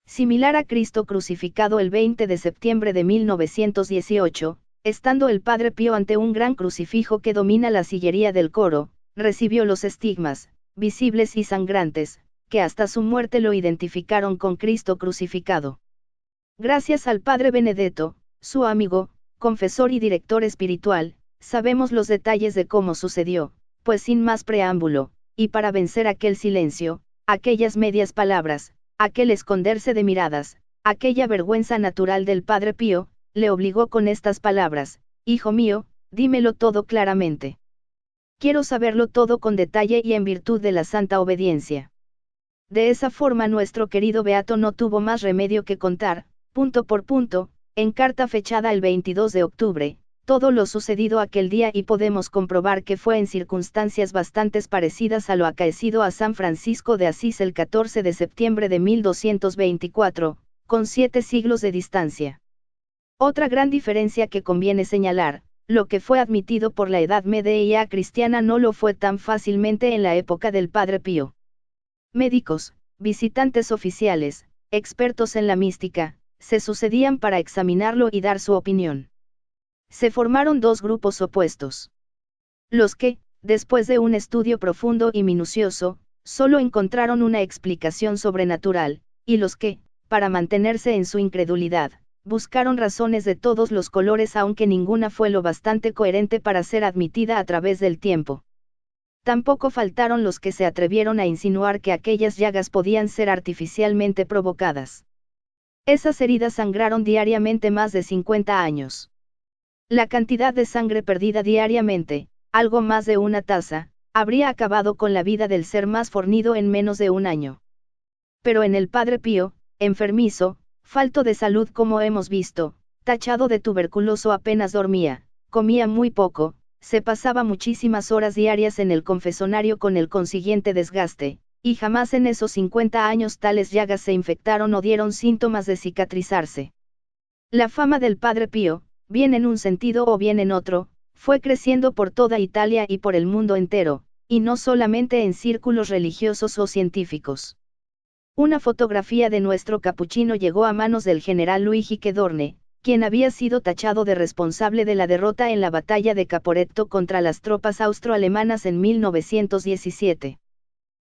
Similar a Cristo crucificado el 20 de septiembre de 1918, estando el Padre Pío ante un gran crucifijo que domina la sillería del coro, recibió los estigmas, visibles y sangrantes, que hasta su muerte lo identificaron con Cristo crucificado. Gracias al Padre Benedetto, su amigo, confesor y director espiritual, sabemos los detalles de cómo sucedió, pues sin más preámbulo, y para vencer aquel silencio, aquellas medias palabras, aquel esconderse de miradas, aquella vergüenza natural del Padre Pío, le obligó con estas palabras: Hijo mío, dímelo todo claramente. Quiero saberlo todo con detalle y en virtud de la santa obediencia. De esa forma nuestro querido beato no tuvo más remedio que contar, punto por punto, en carta fechada el 22 de octubre, todo lo sucedido aquel día, y podemos comprobar que fue en circunstancias bastante parecidas a lo acaecido a San Francisco de Asís el 14 de septiembre de 1224, con 7 siglos de distancia. Otra gran diferencia que conviene señalar: lo que fue admitido por la Edad Media cristiana no lo fue tan fácilmente en la época del Padre Pío. Médicos, visitantes oficiales, expertos en la mística, se sucedían para examinarlo y dar su opinión. Se formaron dos grupos opuestos. Los que, después de un estudio profundo y minucioso, solo encontraron una explicación sobrenatural, y los que, para mantenerse en su incredulidad, buscaron razones de todos los colores, aunque ninguna fue lo bastante coherente para ser admitida a través del tiempo. Tampoco faltaron los que se atrevieron a insinuar que aquellas llagas podían ser artificialmente provocadas. Esas heridas sangraron diariamente más de 50 años. La cantidad de sangre perdida diariamente, algo más de una taza, habría acabado con la vida del ser más fornido en menos de un año. Pero en el Padre Pío, enfermizo, falto de salud como hemos visto, tachado de tuberculoso, apenas dormía, comía muy poco, se pasaba muchísimas horas diarias en el confesonario con el consiguiente desgaste, y jamás en esos 50 años tales llagas se infectaron o dieron síntomas de cicatrizarse. La fama del Padre Pío, bien en un sentido o bien en otro, fue creciendo por toda Italia y por el mundo entero, y no solamente en círculos religiosos o científicos. Una fotografía de nuestro capuchino llegó a manos del general Luigi Chedorne, quien había sido tachado de responsable de la derrota en la batalla de Caporetto contra las tropas austroalemanas en 1917.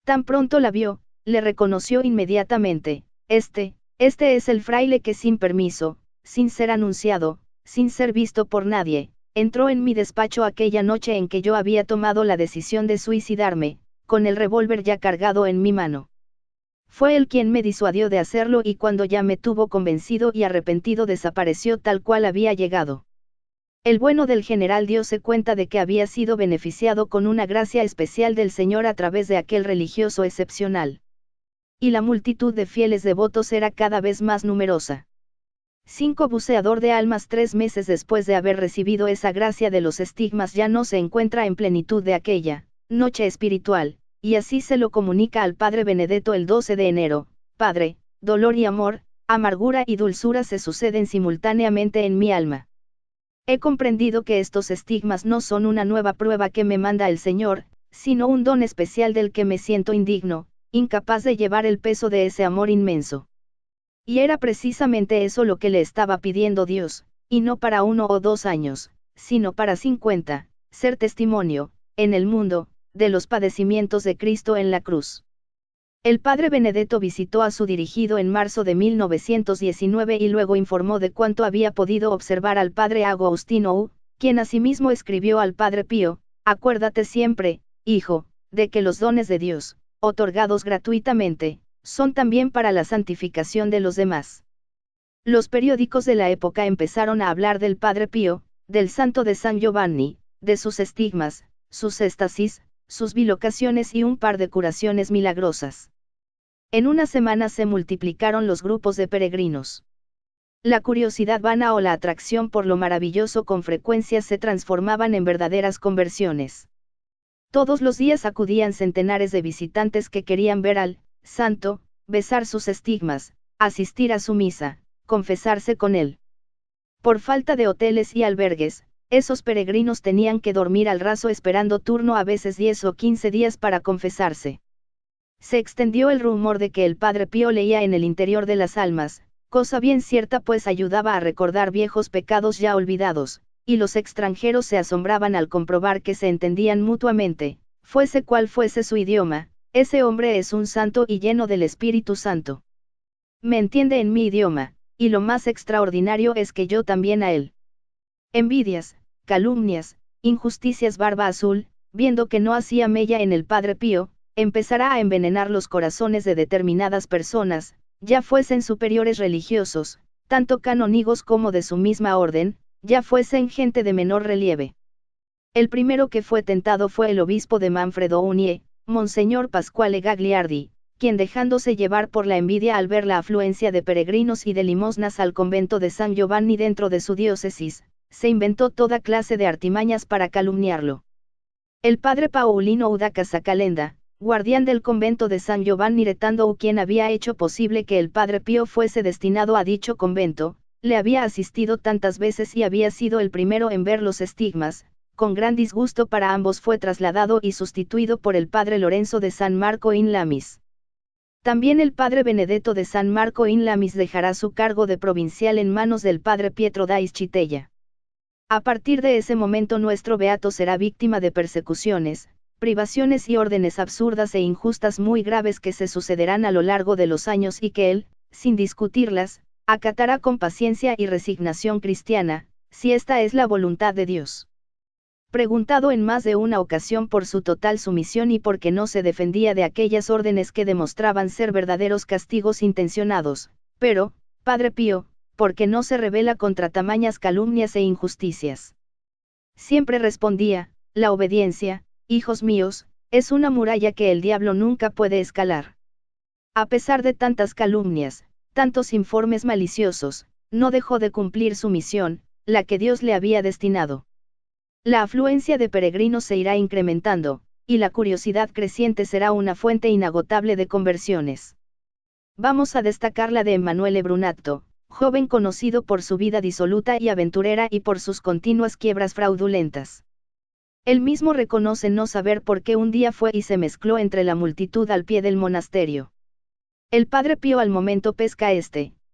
Tan pronto la vio, le reconoció inmediatamente: este es el fraile que sin permiso, sin ser anunciado, sin ser visto por nadie, entró en mi despacho aquella noche en que yo había tomado la decisión de suicidarme, con el revólver ya cargado en mi mano. Fue él quien me disuadió de hacerlo, y cuando ya me tuvo convencido y arrepentido desapareció tal cual había llegado. El bueno del general diose cuenta de que había sido beneficiado con una gracia especial del Señor a través de aquel religioso excepcional. Y la multitud de fieles devotos era cada vez más numerosa. 5 Buceador de almas 3 meses después de haber recibido esa gracia de los estigmas ya no se encuentra en plenitud de aquella noche espiritual, y así se lo comunica al Padre Benedetto el 12 de enero: Padre, dolor y amor, amargura y dulzura se suceden simultáneamente en mi alma. He comprendido que estos estigmas no son una nueva prueba que me manda el Señor, sino un don especial del que me siento indigno, incapaz de llevar el peso de ese amor inmenso. Y era precisamente eso lo que le estaba pidiendo Dios, y no para 1 o 2 años, sino para 50, ser testimonio, en el mundo, de los padecimientos de Cristo en la cruz. El Padre Benedetto visitó a su dirigido en marzo de 1919 y luego informó de cuánto había podido observar al Padre Agostino, quien asimismo escribió al Padre Pío: acuérdate siempre, hijo, de que los dones de Dios, otorgados gratuitamente, son también para la santificación de los demás. Los periódicos de la época empezaron a hablar del Padre Pío, del Santo de San Giovanni, de sus estigmas, sus éxtasis, sus bilocaciones y un par de curaciones milagrosas. En una semana se multiplicaron los grupos de peregrinos. La curiosidad vana o la atracción por lo maravilloso con frecuencia se transformaban en verdaderas conversiones. Todos los días acudían centenares de visitantes que querían ver al santo, besar sus estigmas, asistir a su misa, confesarse con él. Por falta de hoteles y albergues, esos peregrinos tenían que dormir al raso esperando turno, a veces 10 o 15 días para confesarse. Se extendió el rumor de que el Padre Pío leía en el interior de las almas, cosa bien cierta pues ayudaba a recordar viejos pecados ya olvidados, y los extranjeros se asombraban al comprobar que se entendían mutuamente, fuese cual fuese su idioma. Ese hombre es un santo y lleno del Espíritu Santo. Me entiende en mi idioma, y lo más extraordinario es que yo también a él. Envidias, calumnias, injusticias. Barba Azul, viendo que no hacía mella en el Padre Pío, empezará a envenenar los corazones de determinadas personas, ya fuesen superiores religiosos, tanto canónigos como de su misma orden, ya fuesen gente de menor relieve. El primero que fue tentado fue el obispo de Manfredo Unie, Monseñor Pasquale Gagliardi, quien dejándose llevar por la envidia al ver la afluencia de peregrinos y de limosnas al convento de San Giovanni dentro de su diócesis, se inventó toda clase de artimañas para calumniarlo. El padre Paulino Udaca Sacalenda, guardián del convento de San Giovanni Retando, quien había hecho posible que el Padre Pío fuese destinado a dicho convento, le había asistido tantas veces y había sido el primero en ver los estigmas. Con gran disgusto para ambos fue trasladado y sustituido por el padre Lorenzo de San Marco in Lamis. También el padre Benedetto de San Marco in Lamis dejará su cargo de provincial en manos del padre Pietro da Ischitella. A partir de ese momento nuestro beato será víctima de persecuciones, privaciones y órdenes absurdas e injustas muy graves que se sucederán a lo largo de los años y que él, sin discutirlas, acatará con paciencia y resignación cristiana, si esta es la voluntad de Dios. Preguntado en más de una ocasión por su total sumisión y porque no se defendía de aquellas órdenes que demostraban ser verdaderos castigos intencionados, pero, Padre Pío, ¿por qué no se rebela contra tamañas calumnias e injusticias? Siempre respondía, la obediencia, hijos míos, es una muralla que el diablo nunca puede escalar. A pesar de tantas calumnias, tantos informes maliciosos, no dejó de cumplir su misión, la que Dios le había destinado. La afluencia de peregrinos se irá incrementando, y la curiosidad creciente será una fuente inagotable de conversiones. Vamos a destacar la de Emanuele Brunatto, joven conocido por su vida disoluta y aventurera y por sus continuas quiebras fraudulentas. Él mismo reconoce no saber por qué un día fue y se mezcló entre la multitud al pie del monasterio. El Padre Pío al momento pesca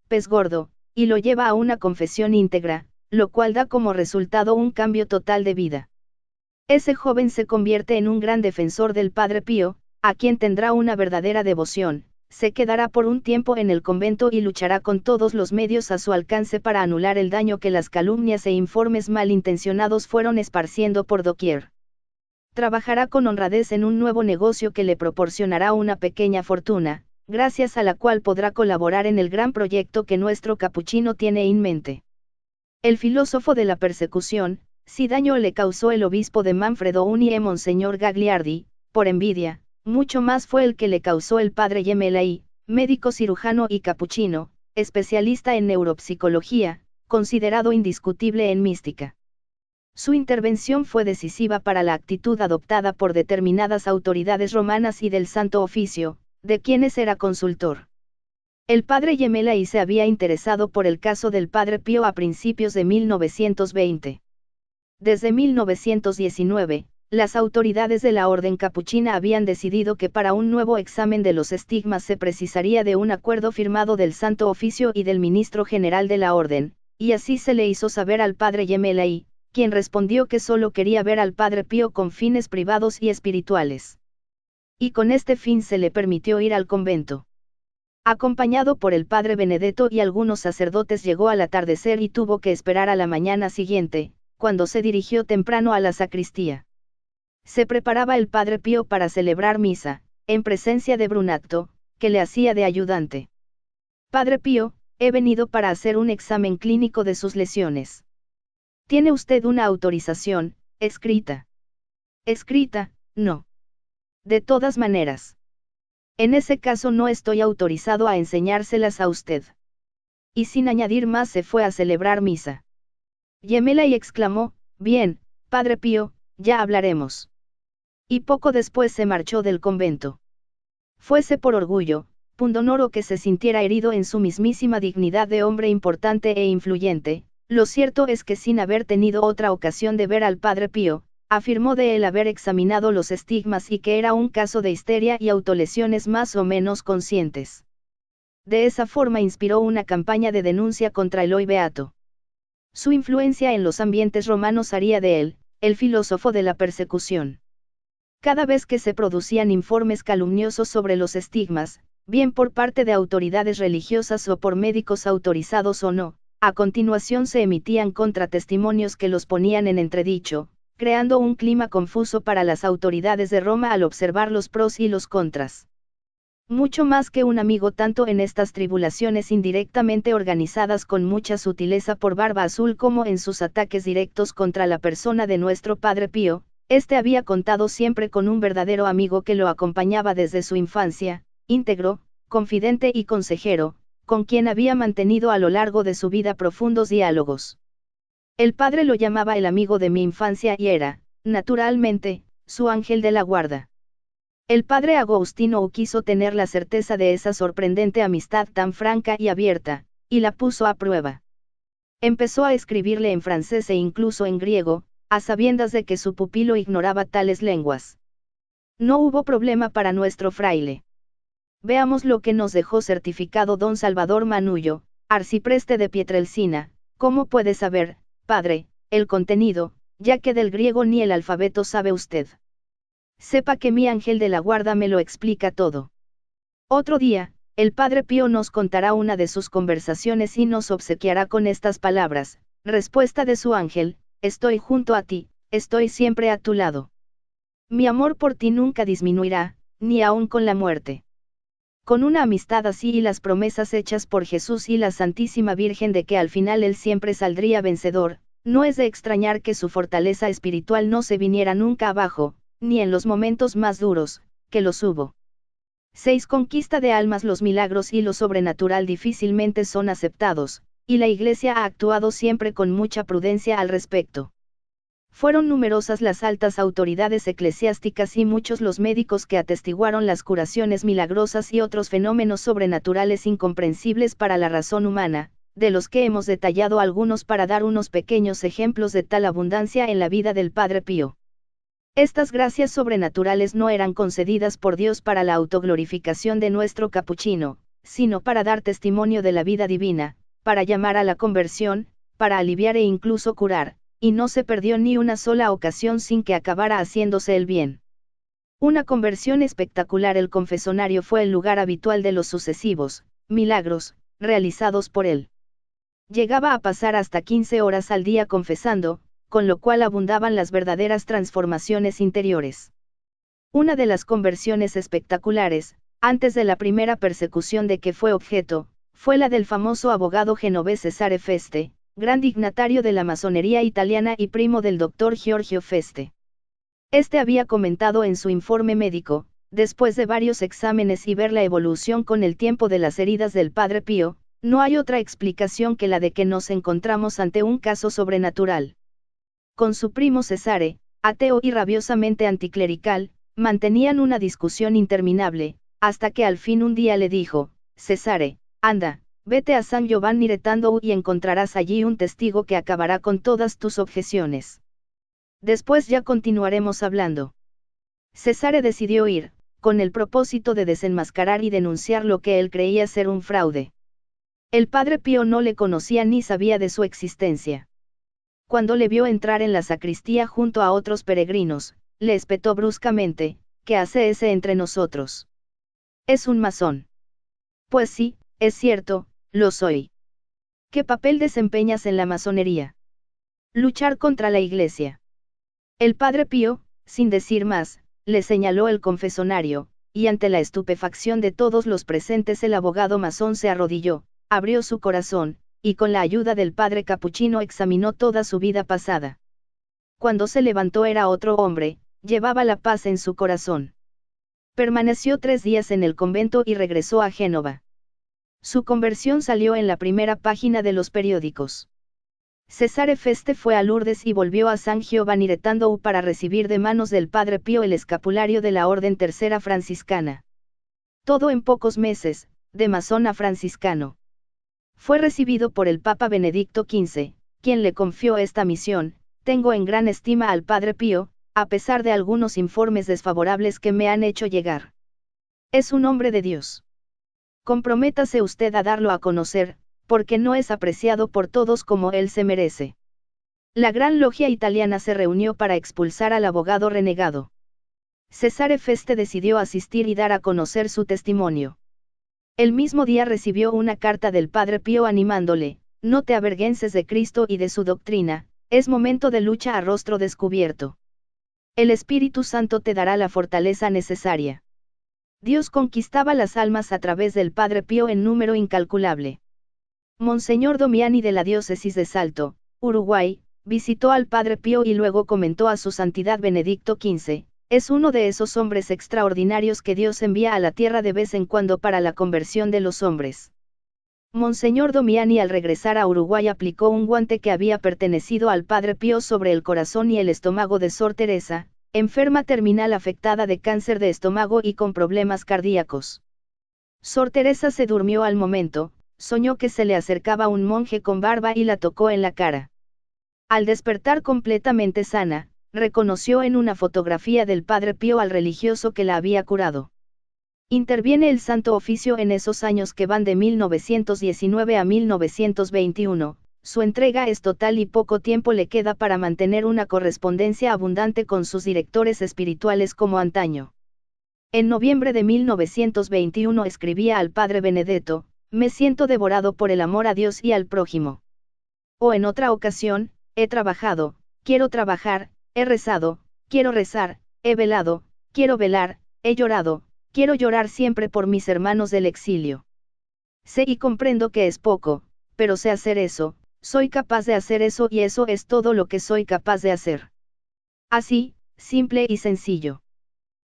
pez gordo, y lo lleva a una confesión íntegra, lo cual da como resultado un cambio total de vida. Ese joven se convierte en un gran defensor del Padre Pío, a quien tendrá una verdadera devoción, se quedará por un tiempo en el convento y luchará con todos los medios a su alcance para anular el daño que las calumnias e informes malintencionados fueron esparciendo por doquier. Trabajará con honradez en un nuevo negocio que le proporcionará una pequeña fortuna, gracias a la cual podrá colaborar en el gran proyecto que nuestro capuchino tiene en mente. El filósofo de la persecución, si daño le causó el obispo de Manfredo Unie Monseñor Gagliardi, por envidia, mucho más fue el que le causó el padre Gemelli, médico cirujano y capuchino, especialista en neuropsicología, considerado indiscutible en mística. Su intervención fue decisiva para la actitud adoptada por determinadas autoridades romanas y del Santo Oficio, de quienes era consultor. El padre Gemelli se había interesado por el caso del Padre Pío a principios de 1920. Desde 1919, las autoridades de la Orden Capuchina habían decidido que para un nuevo examen de los estigmas se precisaría de un acuerdo firmado del Santo Oficio y del Ministro General de la Orden, y así se le hizo saber al padre Gemelli, quien respondió que solo quería ver al Padre Pío con fines privados y espirituales. Y con este fin se le permitió ir al convento. Acompañado por el padre Benedetto y algunos sacerdotes llegó al atardecer y tuvo que esperar a la mañana siguiente, cuando se dirigió temprano a la sacristía. Se preparaba el Padre Pío para celebrar misa, en presencia de Brunatto, que le hacía de ayudante. Padre Pío, he venido para hacer un examen clínico de sus lesiones. ¿Tiene usted una autorización, escrita? Escrita, no. De todas maneras. En ese caso no estoy autorizado a enseñárselas a usted. Y sin añadir más se fue a celebrar misa. Gemelli exclamó, bien, Padre Pío, ya hablaremos. Y poco después se marchó del convento. Fuese por orgullo, pundonor o que se sintiera herido en su mismísima dignidad de hombre importante e influyente, lo cierto es que sin haber tenido otra ocasión de ver al Padre Pío, afirmó de él haber examinado los estigmas y que era un caso de histeria y autolesiones más o menos conscientes. De esa forma inspiró una campaña de denuncia contra el hoy beato. Su influencia en los ambientes romanos haría de él, el filósofo de la persecución. Cada vez que se producían informes calumniosos sobre los estigmas, bien por parte de autoridades religiosas o por médicos autorizados o no, a continuación se emitían contratestimonios que los ponían en entredicho, creando un clima confuso para las autoridades de Roma al observar los pros y los contras. Mucho más que un amigo tanto en estas tribulaciones indirectamente organizadas con mucha sutileza por Barba Azul como en sus ataques directos contra la persona de nuestro Padre Pío, este había contado siempre con un verdadero amigo que lo acompañaba desde su infancia, íntegro, confidente y consejero, con quien había mantenido a lo largo de su vida profundos diálogos. El padre lo llamaba el amigo de mi infancia y era, naturalmente, su ángel de la guarda. El padre Agostino quiso tener la certeza de esa sorprendente amistad tan franca y abierta, y la puso a prueba. Empezó a escribirle en francés e incluso en griego, a sabiendas de que su pupilo ignoraba tales lenguas. No hubo problema para nuestro fraile. Veamos lo que nos dejó certificado don Salvador Manullo, arcipreste de Pietrelcina. ¿Cómo puede saber, padre, el contenido, ya que del griego ni el alfabeto sabe usted? Sepa que mi ángel de la guarda me lo explica todo. Otro día, el Padre Pío nos contará una de sus conversaciones y nos obsequiará con estas palabras: respuesta de su ángel: estoy junto a ti, estoy siempre a tu lado. Mi amor por ti nunca disminuirá, ni aun con la muerte. Con una amistad así y las promesas hechas por Jesús y la Santísima Virgen de que al final él siempre saldría vencedor, no es de extrañar que su fortaleza espiritual no se viniera nunca abajo, ni en los momentos más duros, que los hubo. 6. Conquista de almas. Los milagros y lo sobrenatural difícilmente son aceptados, y la Iglesia ha actuado siempre con mucha prudencia al respecto. Fueron numerosas las altas autoridades eclesiásticas y muchos los médicos que atestiguaron las curaciones milagrosas y otros fenómenos sobrenaturales incomprensibles para la razón humana, de los que hemos detallado algunos para dar unos pequeños ejemplos de tal abundancia en la vida del Padre Pío. Estas gracias sobrenaturales no eran concedidas por Dios para la autoglorificación de nuestro capuchino, sino para dar testimonio de la vida divina, para llamar a la conversión, para aliviar e incluso curar, y no se perdió ni una sola ocasión sin que acabara haciéndose el bien. Una conversión espectacular. El confesonario fue el lugar habitual de los sucesivos milagros realizados por él. Llegaba a pasar hasta 15 horas al día confesando, con lo cual abundaban las verdaderas transformaciones interiores. Una de las conversiones espectaculares, antes de la primera persecución de que fue objeto, fue la del famoso abogado genovés Cesare Feste, gran dignatario de la masonería italiana y primo del doctor Giorgio Feste. Este había comentado en su informe médico, después de varios exámenes y ver la evolución con el tiempo de las heridas del Padre Pío, no hay otra explicación que la de que nos encontramos ante un caso sobrenatural. Con su primo Cesare, ateo y rabiosamente anticlerical, mantenían una discusión interminable, hasta que al fin un día le dijo: Cesare, anda, vete a San Giovanni Retando y encontrarás allí un testigo que acabará con todas tus objeciones. Después ya continuaremos hablando. Cesare decidió ir, con el propósito de desenmascarar y denunciar lo que él creía ser un fraude. El Padre Pío no le conocía ni sabía de su existencia. Cuando le vio entrar en la sacristía junto a otros peregrinos, le espetó bruscamente: ¿qué hace ese entre nosotros? ¿Es un masón? Pues sí, es cierto, lo soy. ¿Qué papel desempeñas en la masonería? Luchar contra la Iglesia. El Padre Pío, sin decir más, le señaló el confesonario, y ante la estupefacción de todos los presentes el abogado masón se arrodilló, abrió su corazón, y con la ayuda del padre capuchino examinó toda su vida pasada. Cuando se levantó era otro hombre, llevaba la paz en su corazón. Permaneció 3 días en el convento y regresó a Génova. Su conversión salió en la primera página de los periódicos. Cesare Feste fue a Lourdes y volvió a San Giovanni Retando para recibir de manos del Padre Pío el escapulario de la Orden Tercera Franciscana. Todo en pocos meses, de masón a franciscano. Fue recibido por el Papa Benedicto XV, quien le confió esta misión: tengo en gran estima al Padre Pío, a pesar de algunos informes desfavorables que me han hecho llegar. Es un hombre de Dios. Comprométase usted a darlo a conocer, porque no es apreciado por todos como él se merece. La Gran Logia Italiana se reunió para expulsar al abogado renegado. Cesare Feste decidió asistir y dar a conocer su testimonio. El mismo día recibió una carta del Padre Pío animándole: no te avergüences de Cristo y de su doctrina, es momento de lucha a rostro descubierto. El Espíritu Santo te dará la fortaleza necesaria. Dios conquistaba las almas a través del Padre Pío en número incalculable. Monseñor Domiani de la diócesis de Salto, Uruguay, visitó al Padre Pío y luego comentó a su santidad Benedicto XV: es uno de esos hombres extraordinarios que Dios envía a la tierra de vez en cuando para la conversión de los hombres. Monseñor Domiani al regresar a Uruguay aplicó un guante que había pertenecido al Padre Pío sobre el corazón y el estómago de Sor Teresa, enferma terminal afectada de cáncer de estómago y con problemas cardíacos. Sor Teresa se durmió al momento, soñó que se le acercaba un monje con barba y la tocó en la cara. Al despertar completamente sana, reconoció en una fotografía del Padre Pío al religioso que la había curado. Interviene el Santo Oficio en esos años que van de 1919 a 1921, su entrega es total y poco tiempo le queda para mantener una correspondencia abundante con sus directores espirituales como antaño. En noviembre de 1921 escribía al Padre Benedetto: me siento devorado por el amor a Dios y al prójimo. O en otra ocasión: he trabajado, quiero trabajar, he rezado, quiero rezar, he velado, quiero velar, he llorado, quiero llorar siempre por mis hermanos del exilio. Sé y comprendo que es poco, pero sé hacer eso, soy capaz de hacer eso y eso es todo lo que soy capaz de hacer. Así, simple y sencillo.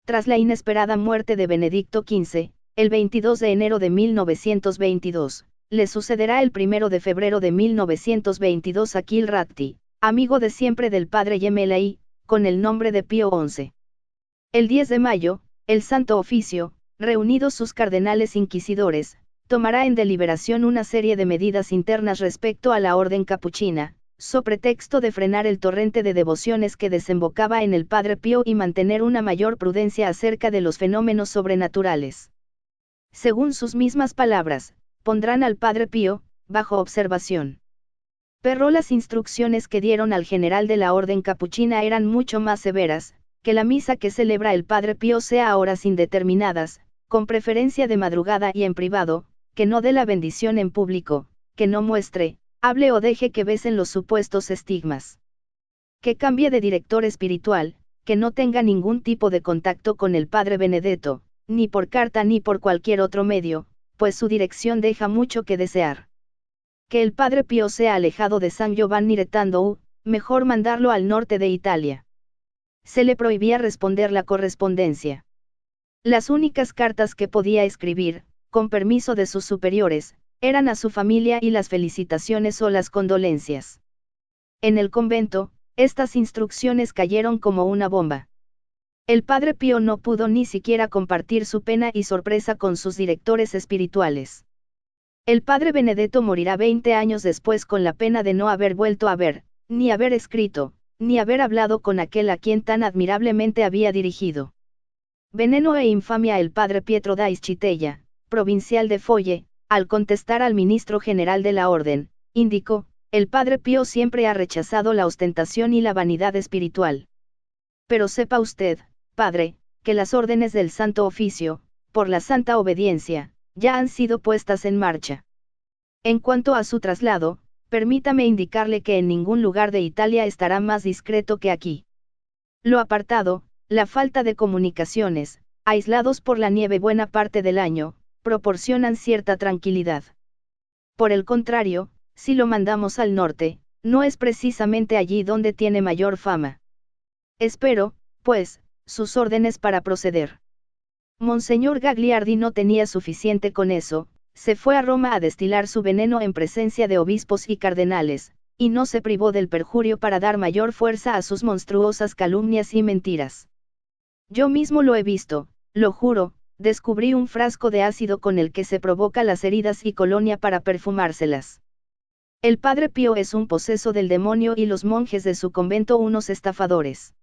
Tras la inesperada muerte de Benedicto XV, el 22 de enero de 1922, le sucederá el 1 de febrero de 1922 Achille Ratti, amigo de siempre del padre Gemelli, con el nombre de Pío XI. El 10 de mayo, el Santo Oficio, reunidos sus cardenales inquisidores, tomará en deliberación una serie de medidas internas respecto a la orden capuchina, so pretexto de frenar el torrente de devociones que desembocaba en el Padre Pío y mantener una mayor prudencia acerca de los fenómenos sobrenaturales. Según sus mismas palabras, pondrán al Padre Pío bajo observación. Pero las instrucciones que dieron al general de la orden capuchina eran mucho más severas: que la misa que celebra el Padre Pío sea a horas indeterminadas, con preferencia de madrugada y en privado, que no dé la bendición en público, que no muestre, hable o deje que besen los supuestos estigmas. Que cambie de director espiritual, que no tenga ningún tipo de contacto con el Padre Benedetto, ni por carta ni por cualquier otro medio, pues su dirección deja mucho que desear. Que el Padre Pío sea alejado de San Giovanni Retando, mejor mandarlo al norte de Italia. Se le prohibía responder la correspondencia. Las únicas cartas que podía escribir, con permiso de sus superiores, eran a su familia y las felicitaciones o las condolencias. En el convento, estas instrucciones cayeron como una bomba. El Padre Pío no pudo ni siquiera compartir su pena y sorpresa con sus directores espirituales. El Padre Benedetto morirá 20 años después con la pena de no haber vuelto a ver, ni haber escrito, ni haber hablado con aquel a quien tan admirablemente había dirigido. Veneno e infamia. El Padre Pietro da Ischitella, provincial de Folle, al contestar al ministro general de la orden, indicó: el Padre Pío siempre ha rechazado la ostentación y la vanidad espiritual. Pero sepa usted, Padre, que las órdenes del Santo Oficio, por la santa obediencia, ya han sido puestas en marcha. En cuanto a su traslado, permítame indicarle que en ningún lugar de Italia estará más discreto que aquí. Lo apartado, la falta de comunicaciones, aislados por la nieve buena parte del año, proporcionan cierta tranquilidad. Por el contrario, si lo mandamos al norte, no es precisamente allí donde tiene mayor fama. Espero, pues, sus órdenes para proceder. Monseñor Gagliardi no tenía suficiente con eso, se fue a Roma a destilar su veneno en presencia de obispos y cardenales, y no se privó del perjurio para dar mayor fuerza a sus monstruosas calumnias y mentiras. Yo mismo lo he visto, lo juro, descubrí un frasco de ácido con el que se provoca las heridas y colonia para perfumárselas. El Padre Pío es un poseso del demonio y los monjes de su convento unos estafadores.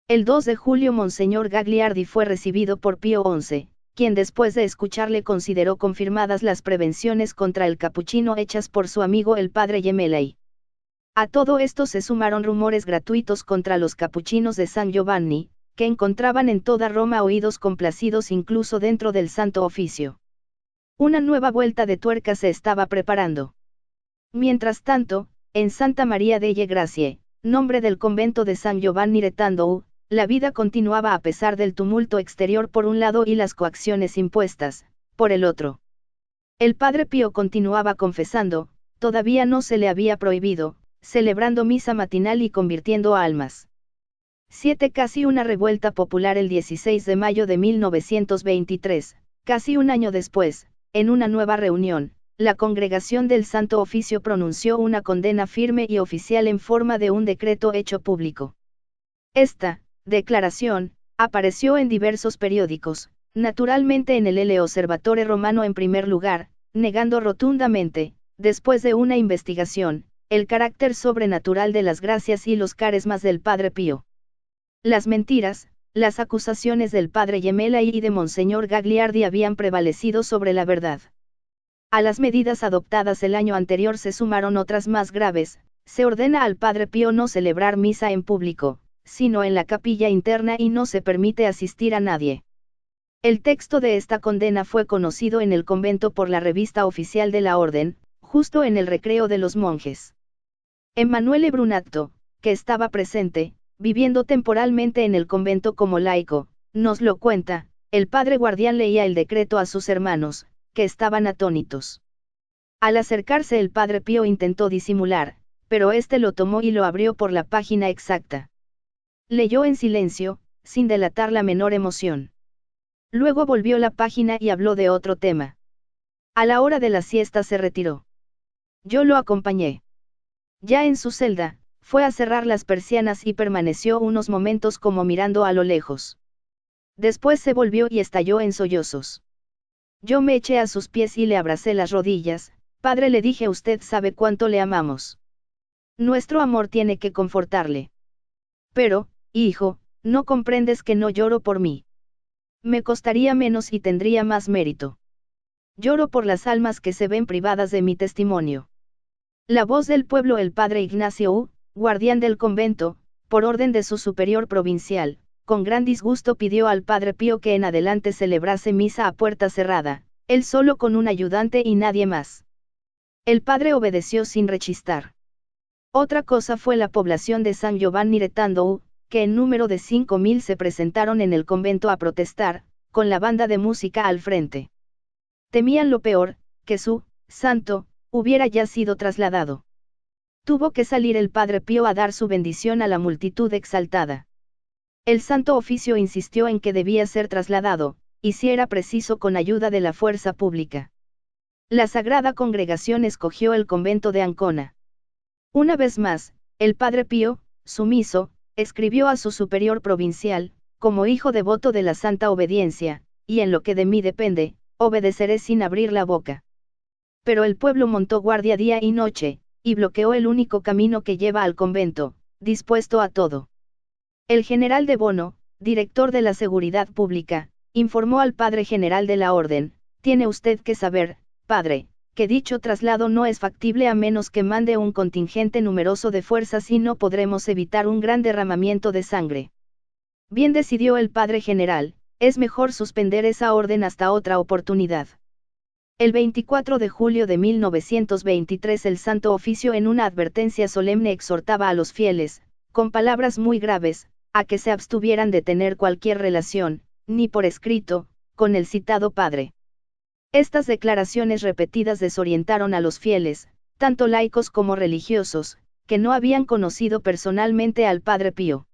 El 2 de julio Monseñor Gagliardi fue recibido por Pío XI, quien después de escucharle consideró confirmadas las prevenciones contra el capuchino hechas por su amigo el padre Gemelli. A todo esto se sumaron rumores gratuitos contra los capuchinos de San Giovanni, que encontraban en toda Roma oídos complacidos incluso dentro del Santo Oficio. Una nueva vuelta de tuerca se estaba preparando. Mientras tanto, en Santa María delle Grazie, nombre del convento de San Giovanni Retandou, la vida continuaba a pesar del tumulto exterior por un lado y las coacciones impuestas, por el otro. El padre Pío continuaba confesando, todavía no se le había prohibido, celebrando misa matinal y convirtiendo almas. 7. Casi una revuelta popular el 16 de mayo de 1923, casi un año después, en una nueva reunión, la Congregación del Santo Oficio pronunció una condena firme y oficial en forma de un decreto hecho público. Esta declaración apareció en diversos periódicos, naturalmente en el El Osservatore Romano en primer lugar, negando rotundamente, después de una investigación, el carácter sobrenatural de las gracias y los carismas del Padre Pío. Las mentiras, las acusaciones del padre Gemelli y de Monseñor Gagliardi habían prevalecido sobre la verdad. A las medidas adoptadas el año anterior se sumaron otras más graves. Se ordena al padre Pío no celebrar misa en público, sino en la capilla interna, y no se permite asistir a nadie. El texto de esta condena fue conocido en el convento por la revista oficial de la orden, justo en el recreo de los monjes. Emanuele Brunatto, que estaba presente, viviendo temporalmente en el convento como laico, nos lo cuenta. El padre guardián leía el decreto a sus hermanos, que estaban atónitos. Al acercarse el padre Pío intentó disimular, pero éste lo tomó y lo abrió por la página exacta. Leyó en silencio, sin delatar la menor emoción. Luego volvió la página y habló de otro tema. A la hora de la siesta se retiró. Yo lo acompañé. Ya en su celda, fue a cerrar las persianas y permaneció unos momentos como mirando a lo lejos. Después se volvió y estalló en sollozos. Yo me eché a sus pies y le abracé las rodillas. Padre, le dije, usted sabe cuánto le amamos. Nuestro amor tiene que confortarle. Pero, hijo, no comprendes que no lloro por mí. Me costaría menos y tendría más mérito. Lloro por las almas que se ven privadas de mi testimonio. La voz del pueblo. El padre Ignacio U., guardián del convento, por orden de su superior provincial, con gran disgusto pidió al padre Pío que en adelante celebrase misa a puerta cerrada, él solo con un ayudante y nadie más. El padre obedeció sin rechistar. Otra cosa fue la población de San Giovanni Retandou, que en número de 5.000 se presentaron en el convento a protestar, con la banda de música al frente. Temían lo peor, que su santo hubiera ya sido trasladado. Tuvo que salir el padre Pío a dar su bendición a la multitud exaltada. El Santo Oficio insistió en que debía ser trasladado, y si era preciso con ayuda de la fuerza pública. La Sagrada Congregación escogió el convento de Ancona. Una vez más, el padre Pío, sumiso, escribió a su superior provincial, como hijo devoto de la santa obediencia, y en lo que de mí depende, obedeceré sin abrir la boca. Pero el pueblo montó guardia día y noche, y bloqueó el único camino que lleva al convento, dispuesto a todo. El general de Bono, director de la Seguridad Pública, informó al padre general de la Orden: tiene usted que saber, padre, que dicho traslado no es factible a menos que mande un contingente numeroso de fuerzas y no podremos evitar un gran derramamiento de sangre. Bien, decidió el padre general, es mejor suspender esa orden hasta otra oportunidad. El 24 de julio de 1923 el Santo Oficio en una advertencia solemne exhortaba a los fieles, con palabras muy graves, a que se abstuvieran de tener cualquier relación, ni por escrito, con el citado padre. Estas declaraciones repetidas desorientaron a los fieles, tanto laicos como religiosos, que no habían conocido personalmente al padre Pío.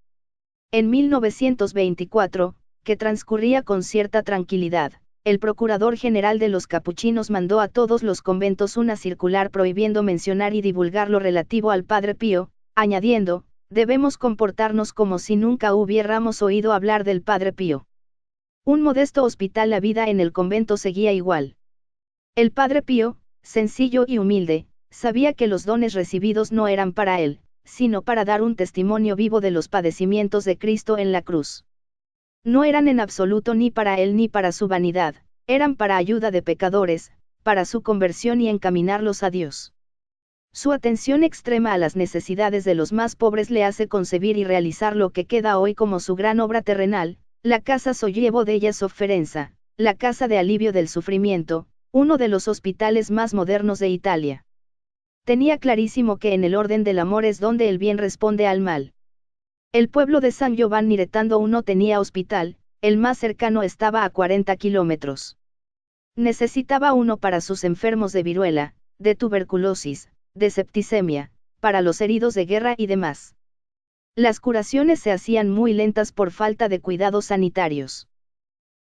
En 1924, que transcurría con cierta tranquilidad, el Procurador General de los Capuchinos mandó a todos los conventos una circular prohibiendo mencionar y divulgar lo relativo al padre Pío, añadiendo: debemos comportarnos como si nunca hubiéramos oído hablar del padre Pío. Un modesto hospital. La vida en el convento seguía igual. El padre Pío, sencillo y humilde, sabía que los dones recibidos no eran para él, sino para dar un testimonio vivo de los padecimientos de Cristo en la cruz. No eran en absoluto ni para él ni para su vanidad, eran para ayuda de pecadores, para su conversión y encaminarlos a Dios. Su atención extrema a las necesidades de los más pobres le hace concebir y realizar lo que queda hoy como su gran obra terrenal, la Casa Sollievo della Sofferenza, la Casa de Alivio del Sufrimiento, uno de los hospitales más modernos de Italia. Tenía clarísimo que en el orden del amor es donde el bien responde al mal. El pueblo de San Giovanni Retando no tenía hospital, el más cercano estaba a 40 kilómetros. Necesitaba uno para sus enfermos de viruela, de tuberculosis, de septicemia, para los heridos de guerra y demás. Las curaciones se hacían muy lentas por falta de cuidados sanitarios.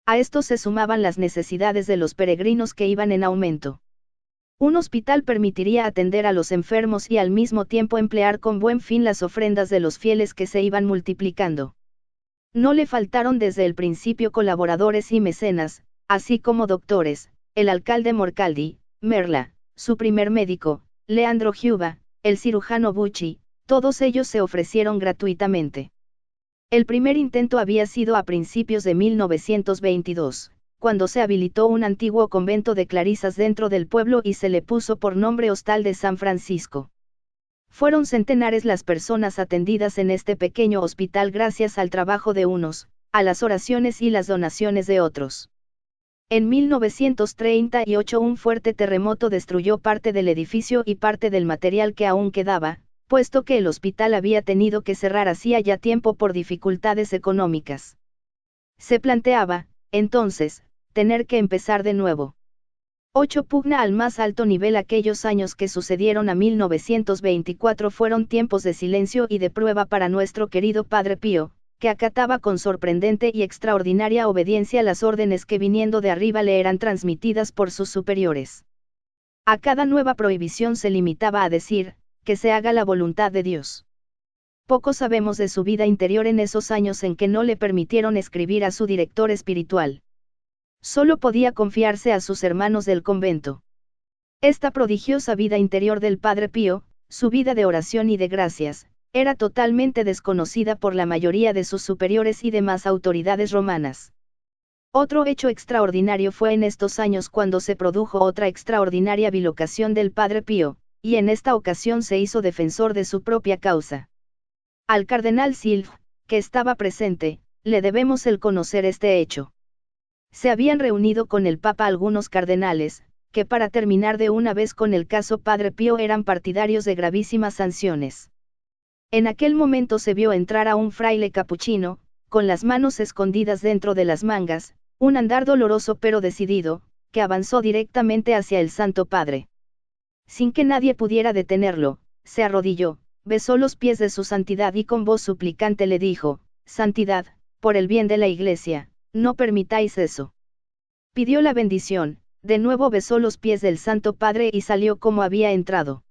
A esto se sumaban las necesidades de los peregrinos que iban en aumento. Un hospital permitiría atender a los enfermos y al mismo tiempo emplear con buen fin las ofrendas de los fieles que se iban multiplicando. No le faltaron desde el principio colaboradores y mecenas, así como doctores, el alcalde Morcaldi, Merla, su primer médico, Leandro Giuba, el cirujano Bucci, todos ellos se ofrecieron gratuitamente. El primer intento había sido a principios de 1922, cuando se habilitó un antiguo convento de clarisas dentro del pueblo y se le puso por nombre Hostal de San Francisco. Fueron centenares las personas atendidas en este pequeño hospital gracias al trabajo de unos, a las oraciones y las donaciones de otros. En 1938 un fuerte terremoto destruyó parte del edificio y parte del material que aún quedaba, puesto que el hospital había tenido que cerrar hacía ya tiempo por dificultades económicas. Se planteaba, entonces, tener que empezar de nuevo. 8 Pugna al más alto nivel. Aquellos años que sucedieron a 1924 fueron tiempos de silencio y de prueba para nuestro querido Padre Pío, que acataba con sorprendente y extraordinaria obediencia las órdenes que viniendo de arriba le eran transmitidas por sus superiores. A cada nueva prohibición se limitaba a decir, que se haga la voluntad de Dios. Poco sabemos de su vida interior en esos años en que no le permitieron escribir a su director espiritual. Solo podía confiarse a sus hermanos del convento. Esta prodigiosa vida interior del Padre Pío, su vida de oración y de gracias, era totalmente desconocida por la mayoría de sus superiores y demás autoridades romanas. Otro hecho extraordinario fue en estos años cuando se produjo otra extraordinaria bilocación del Padre Pío, y en esta ocasión se hizo defensor de su propia causa. Al cardenal Silv, que estaba presente, le debemos el conocer este hecho. Se habían reunido con el Papa algunos cardenales, que para terminar de una vez con el caso Padre Pío eran partidarios de gravísimas sanciones. En aquel momento se vio entrar a un fraile capuchino, con las manos escondidas dentro de las mangas, un andar doloroso pero decidido, que avanzó directamente hacia el Santo Padre. Sin que nadie pudiera detenerlo, se arrodilló, besó los pies de su santidad y con voz suplicante le dijo: «Santidad, por el bien de la Iglesia, no permitáis eso». Pidió la bendición, de nuevo besó los pies del Santo Padre y salió como había entrado.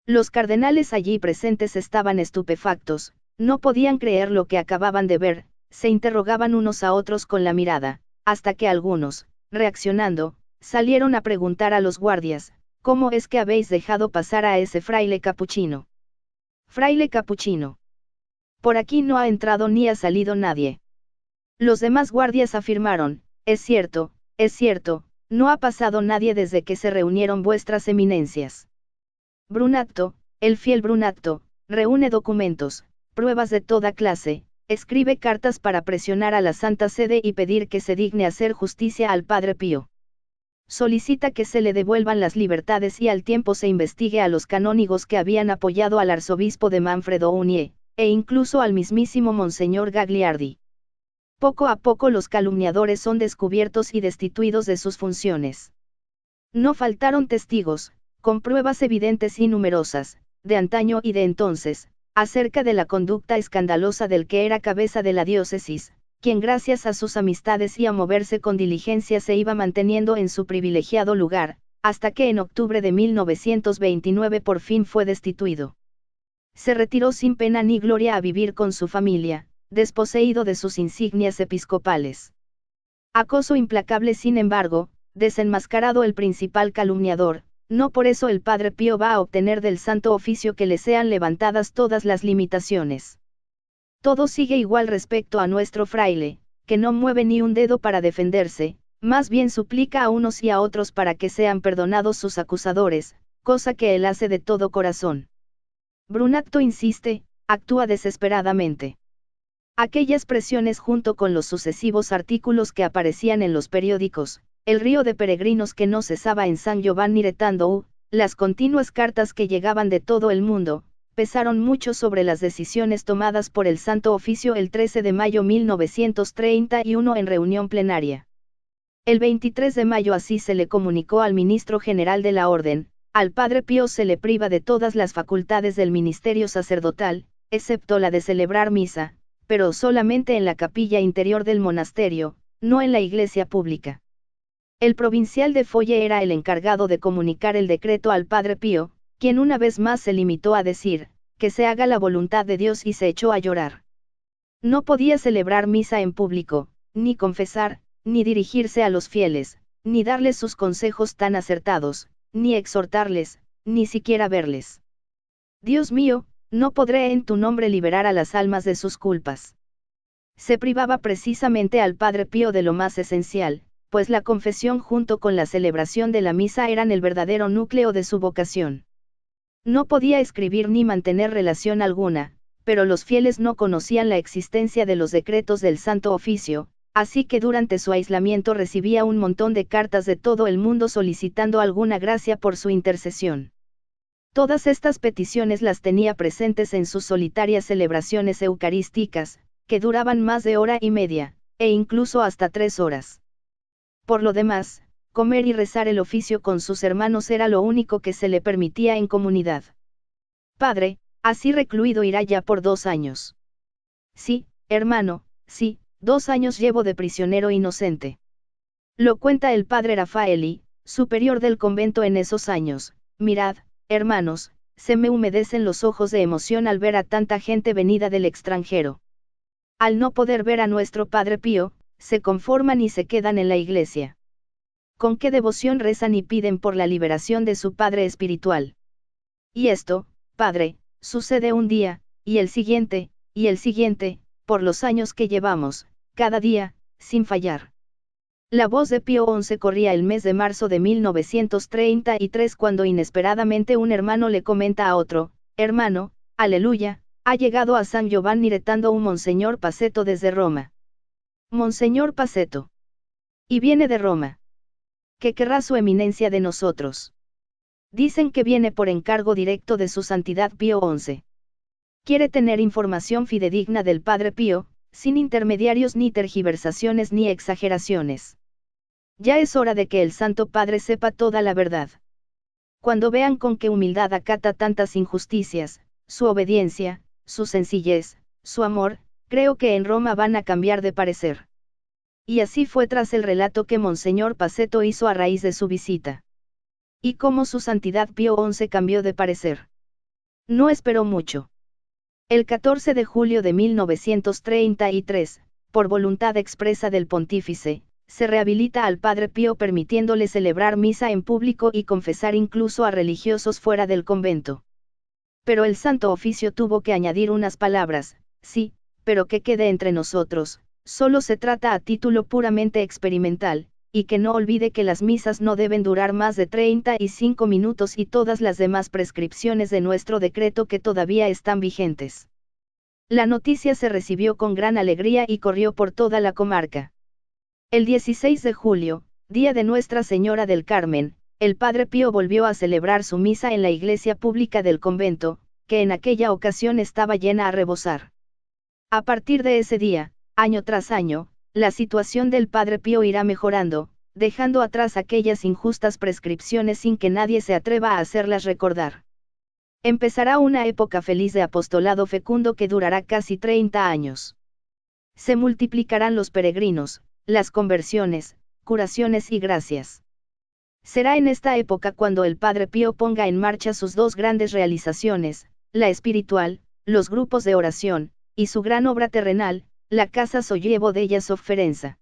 Los cardenales allí presentes estaban estupefactos, no podían creer lo que acababan de ver, se interrogaban unos a otros con la mirada, hasta que algunos, reaccionando, salieron a preguntar a los guardias: «¿Cómo es que habéis dejado pasar a ese fraile capuchino?» «Fraile capuchino. Por aquí no ha entrado ni ha salido nadie». Los demás guardias afirmaron: es cierto, no ha pasado nadie desde que se reunieron vuestras eminencias». Brunatto, el fiel Brunatto, reúne documentos, pruebas de toda clase, escribe cartas para presionar a la Santa Sede y pedir que se digne hacer justicia al Padre Pío. Solicita que se le devuelvan las libertades y al tiempo se investigue a los canónigos que habían apoyado al arzobispo de Manfredo Unie, e incluso al mismísimo Monseñor Gagliardi. Poco a poco los calumniadores son descubiertos y destituidos de sus funciones. No faltaron testigos, con pruebas evidentes y numerosas, de antaño y de entonces, acerca de la conducta escandalosa del que era cabeza de la diócesis, quien gracias a sus amistades y a moverse con diligencia se iba manteniendo en su privilegiado lugar, hasta que en octubre de 1929 por fin fue destituido. Se retiró sin pena ni gloria a vivir con su familia, desposeído de sus insignias episcopales. Acoso implacable sin embargo, desenmascarado el principal calumniador, no por eso el Padre Pío va a obtener del Santo Oficio que le sean levantadas todas las limitaciones. Todo sigue igual respecto a nuestro fraile, que no mueve ni un dedo para defenderse, más bien suplica a unos y a otros para que sean perdonados sus acusadores, cosa que él hace de todo corazón. Brunatto insiste, actúa desesperadamente. Aquellas presiones junto con los sucesivos artículos que aparecían en los periódicos, el río de peregrinos que no cesaba en San Giovanni Rettandou, las continuas cartas que llegaban de todo el mundo, pesaron mucho sobre las decisiones tomadas por el Santo Oficio el 13 de mayo 1931 en reunión plenaria. El 23 de mayo así se le comunicó al ministro general de la Orden: al Padre Pío se le priva de todas las facultades del ministerio sacerdotal, excepto la de celebrar misa, pero solamente en la capilla interior del monasterio, no en la iglesia pública. El provincial de Folle era el encargado de comunicar el decreto al Padre Pío, quien una vez más se limitó a decir, que se haga la voluntad de Dios, y se echó a llorar. No podía celebrar misa en público, ni confesar, ni dirigirse a los fieles, ni darles sus consejos tan acertados, ni exhortarles, ni siquiera verles. Dios mío, no podré en tu nombre liberar a las almas de sus culpas. Se privaba precisamente al Padre Pío de lo más esencial, pues la confesión junto con la celebración de la misa eran el verdadero núcleo de su vocación. No podía escribir ni mantener relación alguna, pero los fieles no conocían la existencia de los decretos del Santo Oficio, así que durante su aislamiento recibía un montón de cartas de todo el mundo solicitando alguna gracia por su intercesión. Todas estas peticiones las tenía presentes en sus solitarias celebraciones eucarísticas, que duraban más de hora y media, e incluso hasta 3 horas. Por lo demás, comer y rezar el oficio con sus hermanos era lo único que se le permitía en comunidad. Padre, así recluido irá ya por 2 años. Sí, hermano, sí, 2 años llevo de prisionero inocente. Lo cuenta el padre Raffaelli, superior del convento en esos años. Mirad, hermanos, se me humedecen los ojos de emoción al ver a tanta gente venida del extranjero. Al no poder ver a nuestro Padre Pío, se conforman y se quedan en la iglesia. Con qué devoción rezan y piden por la liberación de su padre espiritual. Y esto, Padre, sucede un día, y el siguiente, por los años que llevamos, cada día, sin fallar. La voz de Pío XI corría el mes de marzo de 1933 cuando inesperadamente un hermano le comenta a otro: hermano, aleluya, ha llegado a San Giovanni Rettandou un Monseñor Paceto desde Roma. Monseñor Paceto. Y viene de Roma. ¿Qué querrá su eminencia de nosotros? Dicen que viene por encargo directo de su Santidad Pío XI. Quiere tener información fidedigna del Padre Pío, sin intermediarios ni tergiversaciones ni exageraciones. Ya es hora de que el Santo Padre sepa toda la verdad. Cuando vean con qué humildad acata tantas injusticias, su obediencia, su sencillez, su amor, creo que en Roma van a cambiar de parecer. Y así fue tras el relato que Monseñor Paceto hizo a raíz de su visita. Y cómo su Santidad Pío XI cambió de parecer. No esperó mucho. El 14 de julio de 1933, por voluntad expresa del pontífice, se rehabilita al Padre Pío permitiéndole celebrar misa en público y confesar incluso a religiosos fuera del convento. Pero el Santo Oficio tuvo que añadir unas palabras: sí, pero que quede entre nosotros, solo se trata a título puramente experimental, y que no olvide que las misas no deben durar más de 35 minutos y todas las demás prescripciones de nuestro decreto que todavía están vigentes. La noticia se recibió con gran alegría y corrió por toda la comarca. El 16 de julio, día de Nuestra Señora del Carmen, el Padre Pío volvió a celebrar su misa en la iglesia pública del convento, que en aquella ocasión estaba llena a rebosar. A partir de ese día, año tras año, la situación del Padre Pío irá mejorando, dejando atrás aquellas injustas prescripciones sin que nadie se atreva a hacerlas recordar. Empezará una época feliz de apostolado fecundo que durará casi 30 años. Se multiplicarán los peregrinos, las conversiones, curaciones y gracias. Será en esta época cuando el Padre Pío ponga en marcha sus 2 grandes realizaciones, la espiritual, los grupos de oración, y su gran obra terrenal, la Casa Sollievo della Sofferenza.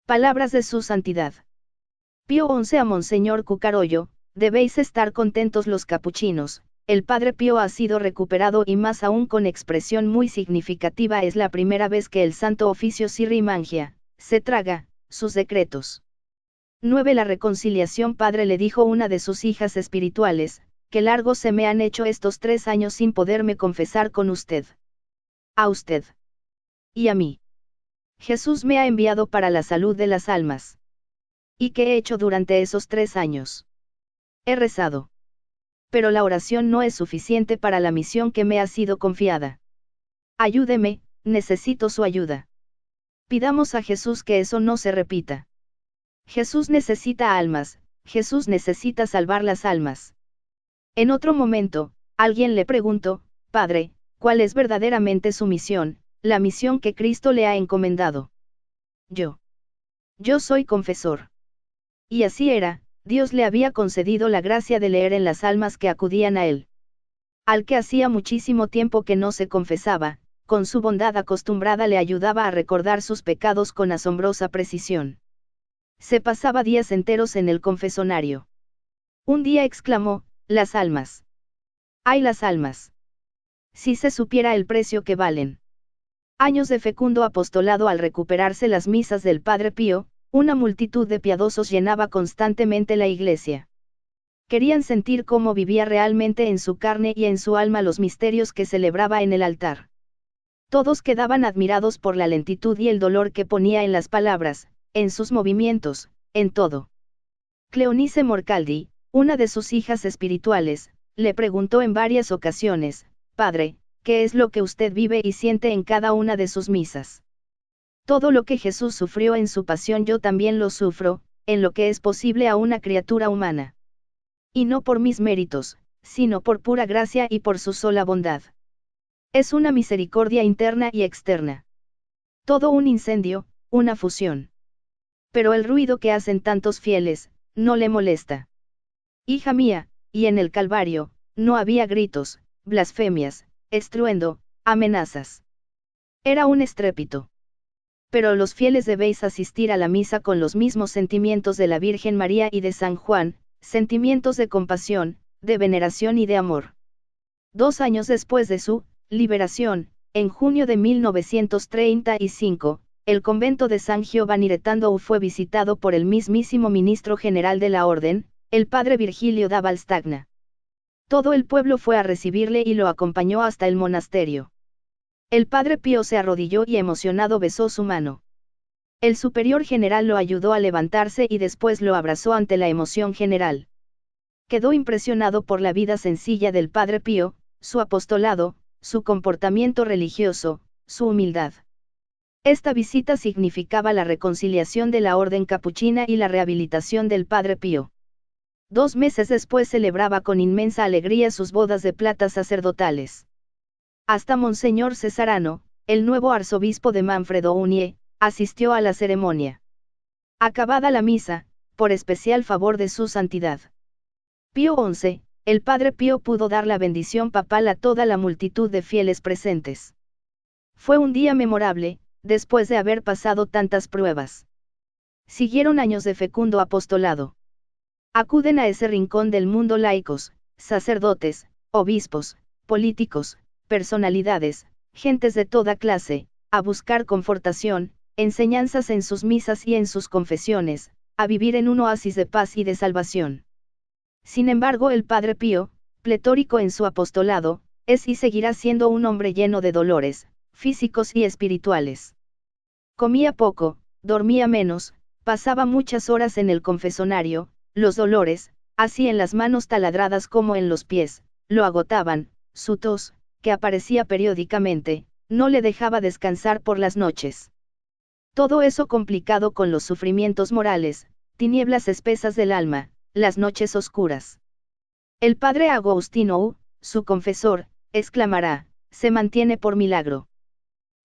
Palabras de su Santidad Pío XI a Monseñor Cucarollo, debéis estar contentos los capuchinos, el Padre Pío ha sido recuperado y más aún con expresión muy significativa es la primera vez que el Santo Oficio Sirri Mangia, se traga, sus decretos. 9. La reconciliación. Padre, le dijo una de sus hijas espirituales, que largos se me han hecho estos 3 años sin poderme confesar con usted. A usted. Y a mí. Jesús me ha enviado para la salud de las almas. ¿Y qué he hecho durante esos 3 años? He rezado. Pero la oración no es suficiente para la misión que me ha sido confiada. Ayúdeme, necesito su ayuda. Pidamos a Jesús que eso no se repita. Jesús necesita almas, Jesús necesita salvar las almas. En otro momento, alguien le preguntó, Padre, ¿cuál es verdaderamente su misión, la misión que Cristo le ha encomendado? Yo soy confesor. Y así era, Dios le había concedido la gracia de leer en las almas que acudían a él. Al que hacía muchísimo tiempo que no se confesaba, con su bondad acostumbrada le ayudaba a recordar sus pecados con asombrosa precisión. Se pasaba días enteros en el confesonario. Un día exclamó, las almas. ¡Ay, las almas! Si se supiera el precio que valen. Años de fecundo apostolado. Al recuperarse las misas del Padre Pío, una multitud de piadosos llenaba constantemente la iglesia. Querían sentir cómo vivía realmente en su carne y en su alma los misterios que celebraba en el altar. Todos quedaban admirados por la lentitud y el dolor que ponía en las palabras, en sus movimientos, en todo. Cleonice Morcaldi, una de sus hijas espirituales, le preguntó en varias ocasiones, Padre, ¿qué es lo que usted vive y siente en cada una de sus misas? Todo lo que Jesús sufrió en su pasión yo también lo sufro, en lo que es posible a una criatura humana. Y no por mis méritos, sino por pura gracia y por su sola bondad. Es una misericordia interna y externa. Todo un incendio, una fusión. Pero el ruido que hacen tantos fieles, no le molesta. Hija mía, y en el Calvario, no había gritos, blasfemias, estruendo, amenazas. Era un estrépito. Pero los fieles debéis asistir a la misa con los mismos sentimientos de la Virgen María y de San Juan, sentimientos de compasión, de veneración y de amor. 2 años después de su liberación, en junio de 1935, el convento de San Giovanni Retando fue visitado por el mismísimo ministro general de la orden, el padre Virgilio da Valstagna. Todo el pueblo fue a recibirle y lo acompañó hasta el monasterio. El padre Pío se arrodilló y emocionado besó su mano. El superior general lo ayudó a levantarse y después lo abrazó ante la emoción general. Quedó impresionado por la vida sencilla del padre Pío, su apostolado, su comportamiento religioso, su humildad. Esta visita significaba la reconciliación de la orden capuchina y la rehabilitación del padre Pío. 2 meses después celebraba con inmensa alegría sus bodas de plata sacerdotales. Hasta Monseñor Cesarano, el nuevo arzobispo de Manfredo Unie, asistió a la ceremonia. Acabada la misa, por especial favor de su santidad Pío XI, el padre Pío pudo dar la bendición papal a toda la multitud de fieles presentes. Fue un día memorable, después de haber pasado tantas pruebas. Siguieron años de fecundo apostolado. Acuden a ese rincón del mundo laicos, sacerdotes, obispos, políticos, personalidades, gentes de toda clase, a buscar confortación, enseñanzas en sus misas y en sus confesiones, a vivir en un oasis de paz y de salvación. Sin embargo, el Padre Pío, pletórico en su apostolado, es y seguirá siendo un hombre lleno de dolores, físicos y espirituales. Comía poco, dormía menos, pasaba muchas horas en el confesonario, los dolores, así en las manos taladradas como en los pies, lo agotaban, su tos, que aparecía periódicamente, no le dejaba descansar por las noches. Todo eso complicado con los sufrimientos morales, tinieblas espesas del alma, las noches oscuras. El padre Agostino, su confesor, exclamará, se mantiene por milagro.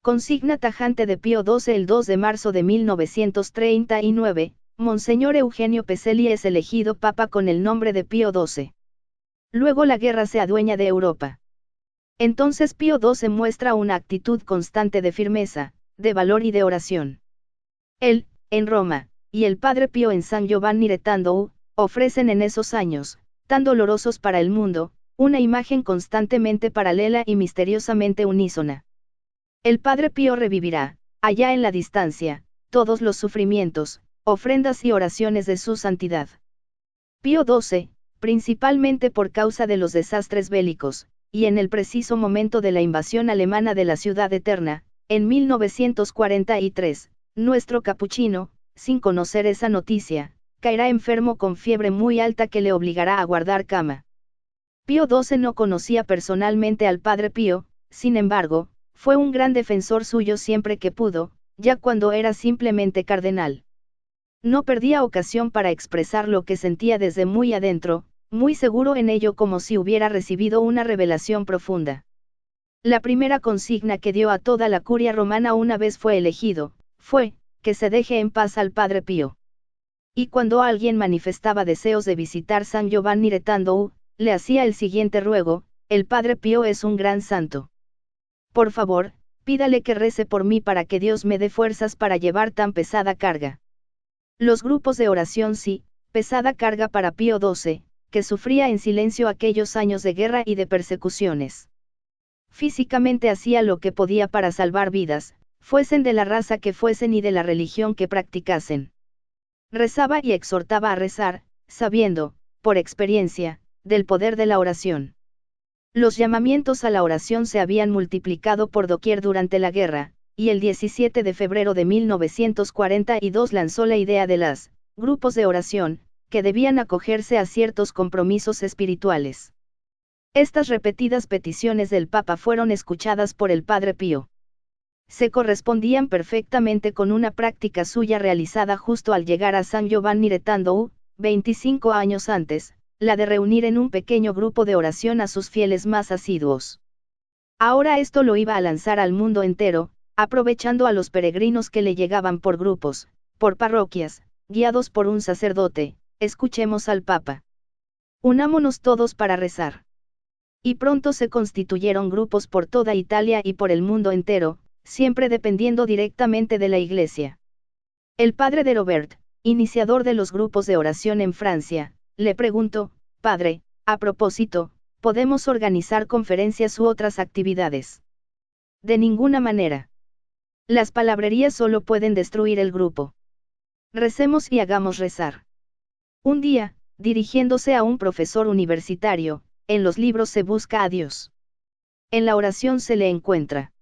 Consigna tajante de Pío XII. El 2 de marzo de 1939, Monseñor Eugenio Peselli es elegido papa con el nombre de Pío XII. Luego la guerra se adueña de Europa. Entonces Pío XII muestra una actitud constante de firmeza, de valor y de oración. Él, en Roma, y el padre Pío en San Giovanni Retando, ofrecen en esos años, tan dolorosos para el mundo, una imagen constantemente paralela y misteriosamente unísona. El Padre Pío revivirá, allá en la distancia, todos los sufrimientos, ofrendas y oraciones de su santidad. Pío XII, principalmente por causa de los desastres bélicos, y en el preciso momento de la invasión alemana de la Ciudad Eterna, en 1943, nuestro capuchino, sin conocer esa noticia, caerá enfermo con fiebre muy alta que le obligará a guardar cama. Pío XII no conocía personalmente al Padre Pío, sin embargo, fue un gran defensor suyo siempre que pudo, ya cuando era simplemente cardenal. No perdía ocasión para expresar lo que sentía desde muy adentro, muy seguro en ello como si hubiera recibido una revelación profunda. La primera consigna que dio a toda la curia romana una vez fue elegido, fue, que se deje en paz al Padre Pío. Y cuando alguien manifestaba deseos de visitar San Giovanni Retando, le hacía el siguiente ruego: el Padre Pío es un gran santo. Por favor, pídale que rece por mí para que Dios me dé fuerzas para llevar tan pesada carga. Los grupos de oración sí, pesada carga para Pío XII, que sufría en silencio aquellos años de guerra y de persecuciones. Físicamente hacía lo que podía para salvar vidas, fuesen de la raza que fuesen y de la religión que practicasen. Rezaba y exhortaba a rezar, sabiendo, por experiencia, del poder de la oración. Los llamamientos a la oración se habían multiplicado por doquier durante la guerra, y el 17 de febrero de 1942 lanzó la idea de las grupos de oración, que debían acogerse a ciertos compromisos espirituales. Estas repetidas peticiones del Papa fueron escuchadas por el Padre Pío. Se correspondían perfectamente con una práctica suya realizada justo al llegar a San Giovanni Retando, 25 años antes, la de reunir en un pequeño grupo de oración a sus fieles más asiduos. Ahora esto lo iba a lanzar al mundo entero, aprovechando a los peregrinos que le llegaban por grupos, por parroquias, guiados por un sacerdote. Escuchemos al Papa. Unámonos todos para rezar. Y pronto se constituyeron grupos por toda Italia y por el mundo entero, siempre dependiendo directamente de la Iglesia. El padre de Robert, iniciador de los grupos de oración en Francia, le preguntó: Padre, a propósito, ¿podemos organizar conferencias u otras actividades? De ninguna manera. Las palabrerías solo pueden destruir el grupo. Recemos y hagamos rezar. Un día, dirigiéndose a un profesor universitario: en los libros se busca a Dios. En la oración se le encuentra.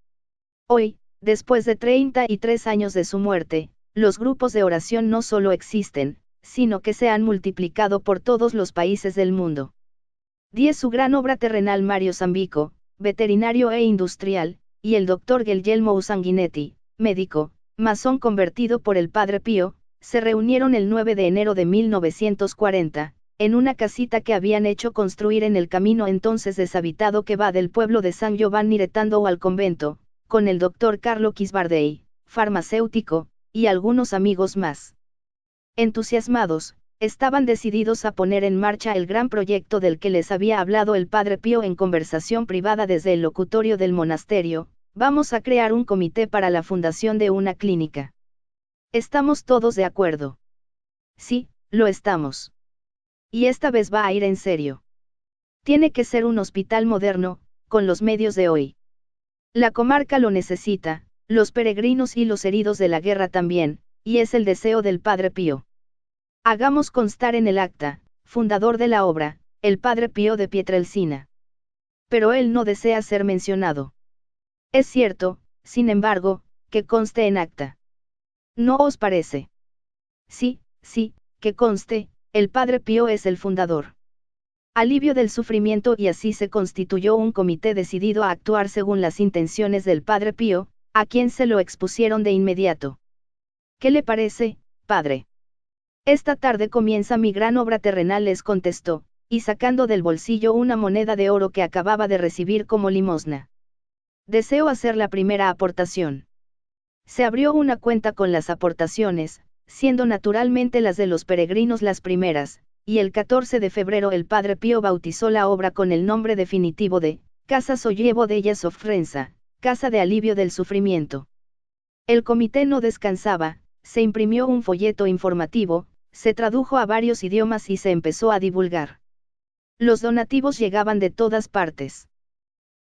Hoy, después de 33 años de su muerte, los grupos de oración no solo existen, sino que se han multiplicado por todos los países del mundo. 10. Su gran obra terrenal Mario Zambico, veterinario e industrial, y el doctor Guglielmo Sanguinetti, médico, masón convertido por el Padre Pío, se reunieron el 9 de enero de 1940, en una casita que habían hecho construir en el camino entonces deshabitado que va del pueblo de San Giovanni Retando al convento, con el doctor Carlo Quisbardei, farmacéutico, y algunos amigos más. Entusiasmados, estaban decididos a poner en marcha el gran proyecto del que les había hablado el Padre Pío en conversación privada desde el locutorio del monasterio: vamos a crear un comité para la fundación de una clínica. ¿Estamos todos de acuerdo? Sí, lo estamos. Y esta vez va a ir en serio. Tiene que ser un hospital moderno, con los medios de hoy. La comarca lo necesita, los peregrinos y los heridos de la guerra también, y es el deseo del Padre Pío. Hagamos constar en el acta, fundador de la obra, el Padre Pío de Pietrelcina. Pero él no desea ser mencionado. Es cierto, sin embargo, que conste en acta. ¿No os parece? Sí, que conste, el Padre Pío es el fundador. Alivio del sufrimiento. Y así se constituyó un comité decidido a actuar según las intenciones del Padre Pío, a quien se lo expusieron de inmediato. ¿Qué le parece, padre? Esta tarde comienza mi gran obra terrenal, les contestó, y sacando del bolsillo una moneda de oro que acababa de recibir como limosna. Deseo hacer la primera aportación. Se abrió una cuenta con las aportaciones, siendo naturalmente las de los peregrinos las primeras, y el 14 de febrero el Padre Pío bautizó la obra con el nombre definitivo de Casa Sollievo della Sofferenza, Casa de Alivio del Sufrimiento. El comité no descansaba, se imprimió un folleto informativo, se tradujo a varios idiomas y se empezó a divulgar. Los donativos llegaban de todas partes.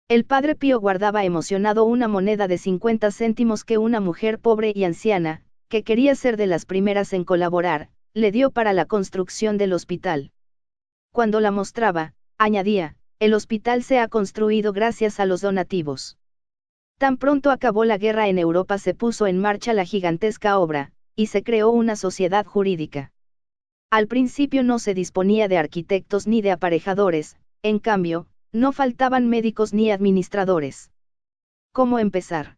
El Padre Pío guardaba emocionado una moneda de 50 céntimos que una mujer pobre y anciana, que quería ser de las primeras en colaborar, le dio para la construcción del hospital. Cuando la mostraba, añadía, el hospital se ha construido gracias a los donativos. Tan pronto acabó la guerra en Europa se puso en marcha la gigantesca obra, y se creó una sociedad jurídica. Al principio no se disponía de arquitectos ni de aparejadores, en cambio, no faltaban médicos ni administradores. ¿Cómo empezar?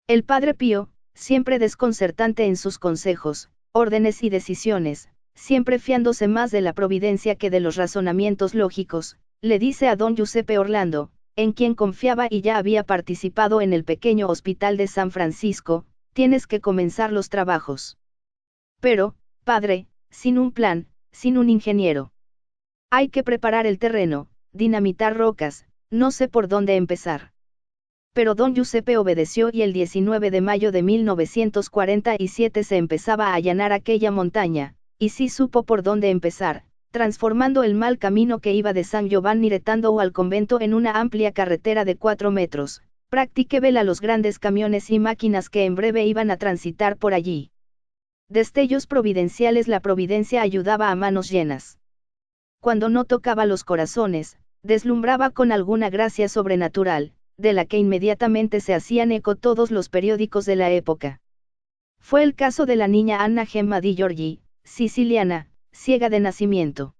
El Padre Pío, siempre desconcertante en sus consejos, órdenes y decisiones, siempre fiándose más de la providencia que de los razonamientos lógicos, le dice a don Giuseppe Orlando, en quien confiaba y ya había participado en el pequeño hospital de San Francisco, tienes que comenzar los trabajos. Pero, padre, sin un plan, sin un ingeniero. Hay que preparar el terreno, dinamitar rocas, no sé por dónde empezar. Pero don Giuseppe obedeció y el 19 de mayo de 1947 se empezaba a allanar aquella montaña, y sí supo por dónde empezar, transformando el mal camino que iba de San Giovanni Retando al convento en una amplia carretera de 4 metros, practicable a los grandes camiones y máquinas que en breve iban a transitar por allí. Destellos providenciales. La providencia ayudaba a manos llenas. Cuando no tocaba los corazones, deslumbraba con alguna gracia sobrenatural, de la que inmediatamente se hacían eco todos los periódicos de la época. Fue el caso de la niña Anna Gemma di Giorgi, siciliana, ciega de nacimiento.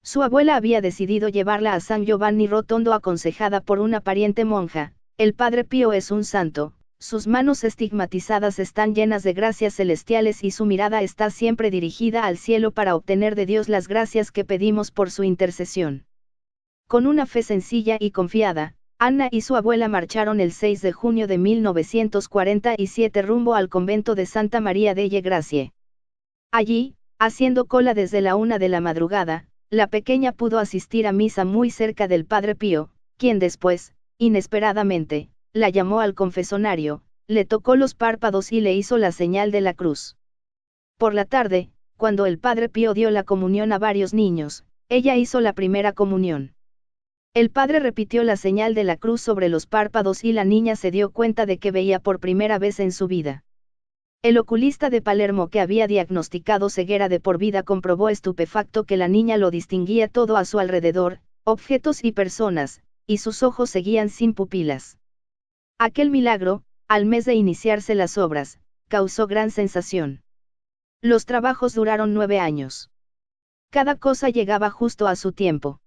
Su abuela había decidido llevarla a San Giovanni Rotondo aconsejada por una pariente monja. El Padre Pío es un santo, sus manos estigmatizadas están llenas de gracias celestiales y su mirada está siempre dirigida al cielo para obtener de Dios las gracias que pedimos por su intercesión. Con una fe sencilla y confiada, Anna y su abuela marcharon el 6 de junio de 1947 rumbo al convento de Santa María delle Grazie. Allí, haciendo cola desde la 1 de la madrugada, la pequeña pudo asistir a misa muy cerca del Padre Pío, quien después, inesperadamente, la llamó al confesonario, le tocó los párpados y le hizo la señal de la cruz. Por la tarde, cuando el Padre Pío dio la comunión a varios niños, ella hizo la primera comunión. El padre repitió la señal de la cruz sobre los párpados y la niña se dio cuenta de que veía por primera vez en su vida. El oculista de Palermo que había diagnosticado ceguera de por vida comprobó estupefacto que la niña lo distinguía todo a su alrededor, objetos y personas, y sus ojos seguían sin pupilas. Aquel milagro, al mes de iniciarse las obras, causó gran sensación. Los trabajos duraron 9 años. Cada cosa llegaba justo a su tiempo.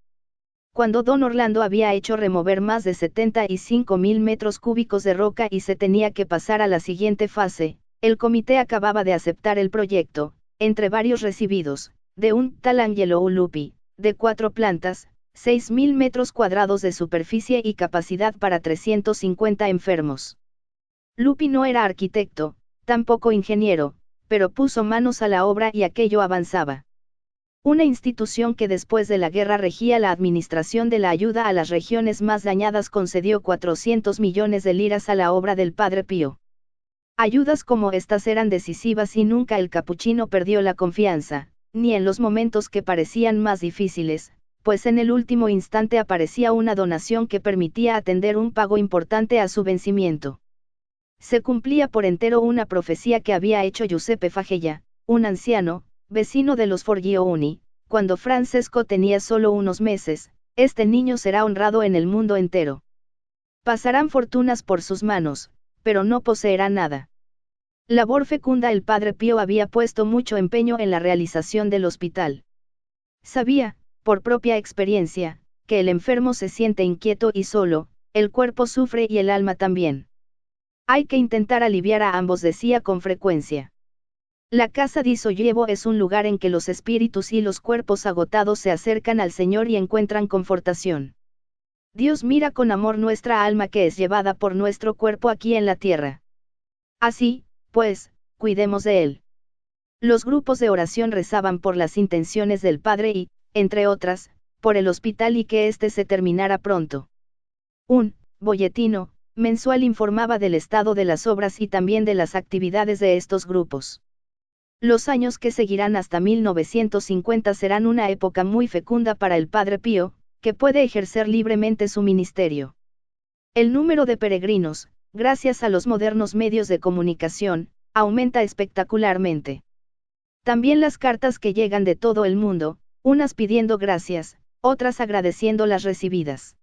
Cuando don Orlando había hecho remover más de 75.000 metros cúbicos de roca y se tenía que pasar a la siguiente fase, el comité acababa de aceptar el proyecto, entre varios recibidos, de un tal Angelo Lupi, de 4 plantas, 6.000 metros cuadrados de superficie y capacidad para 350 enfermos. Lupi no era arquitecto, tampoco ingeniero, pero puso manos a la obra y aquello avanzaba. Una institución que después de la guerra regía la administración de la ayuda a las regiones más dañadas concedió 400 millones de liras a la obra del Padre Pío. Ayudas como estas eran decisivas y nunca el capuchino perdió la confianza, ni en los momentos que parecían más difíciles, pues en el último instante aparecía una donación que permitía atender un pago importante a su vencimiento. Se cumplía por entero una profecía que había hecho Giuseppe Fagella, un anciano, vecino de los Forgione, cuando Francesco tenía solo unos meses: este niño será honrado en el mundo entero. Pasarán fortunas por sus manos, pero no poseerá nada. Labor fecunda. El Padre Pío había puesto mucho empeño en la realización del hospital. Sabía, por propia experiencia, que el enfermo se siente inquieto y solo, el cuerpo sufre y el alma también. Hay que intentar aliviar a ambos, decía con frecuencia. La casa di sollievo es un lugar en que los espíritus y los cuerpos agotados se acercan al Señor y encuentran confortación. Dios mira con amor nuestra alma que es llevada por nuestro cuerpo aquí en la tierra. Así, pues, cuidemos de él. Los grupos de oración rezaban por las intenciones del Padre y, entre otras, por el hospital y que éste se terminara pronto. Un bolletino mensual informaba del estado de las obras y también de las actividades de estos grupos. Los años que seguirán hasta 1950 serán una época muy fecunda para el Padre Pío, que puede ejercer libremente su ministerio. El número de peregrinos, gracias a los modernos medios de comunicación, aumenta espectacularmente. También las cartas que llegan de todo el mundo, unas pidiendo gracias, otras agradeciendo las recibidas.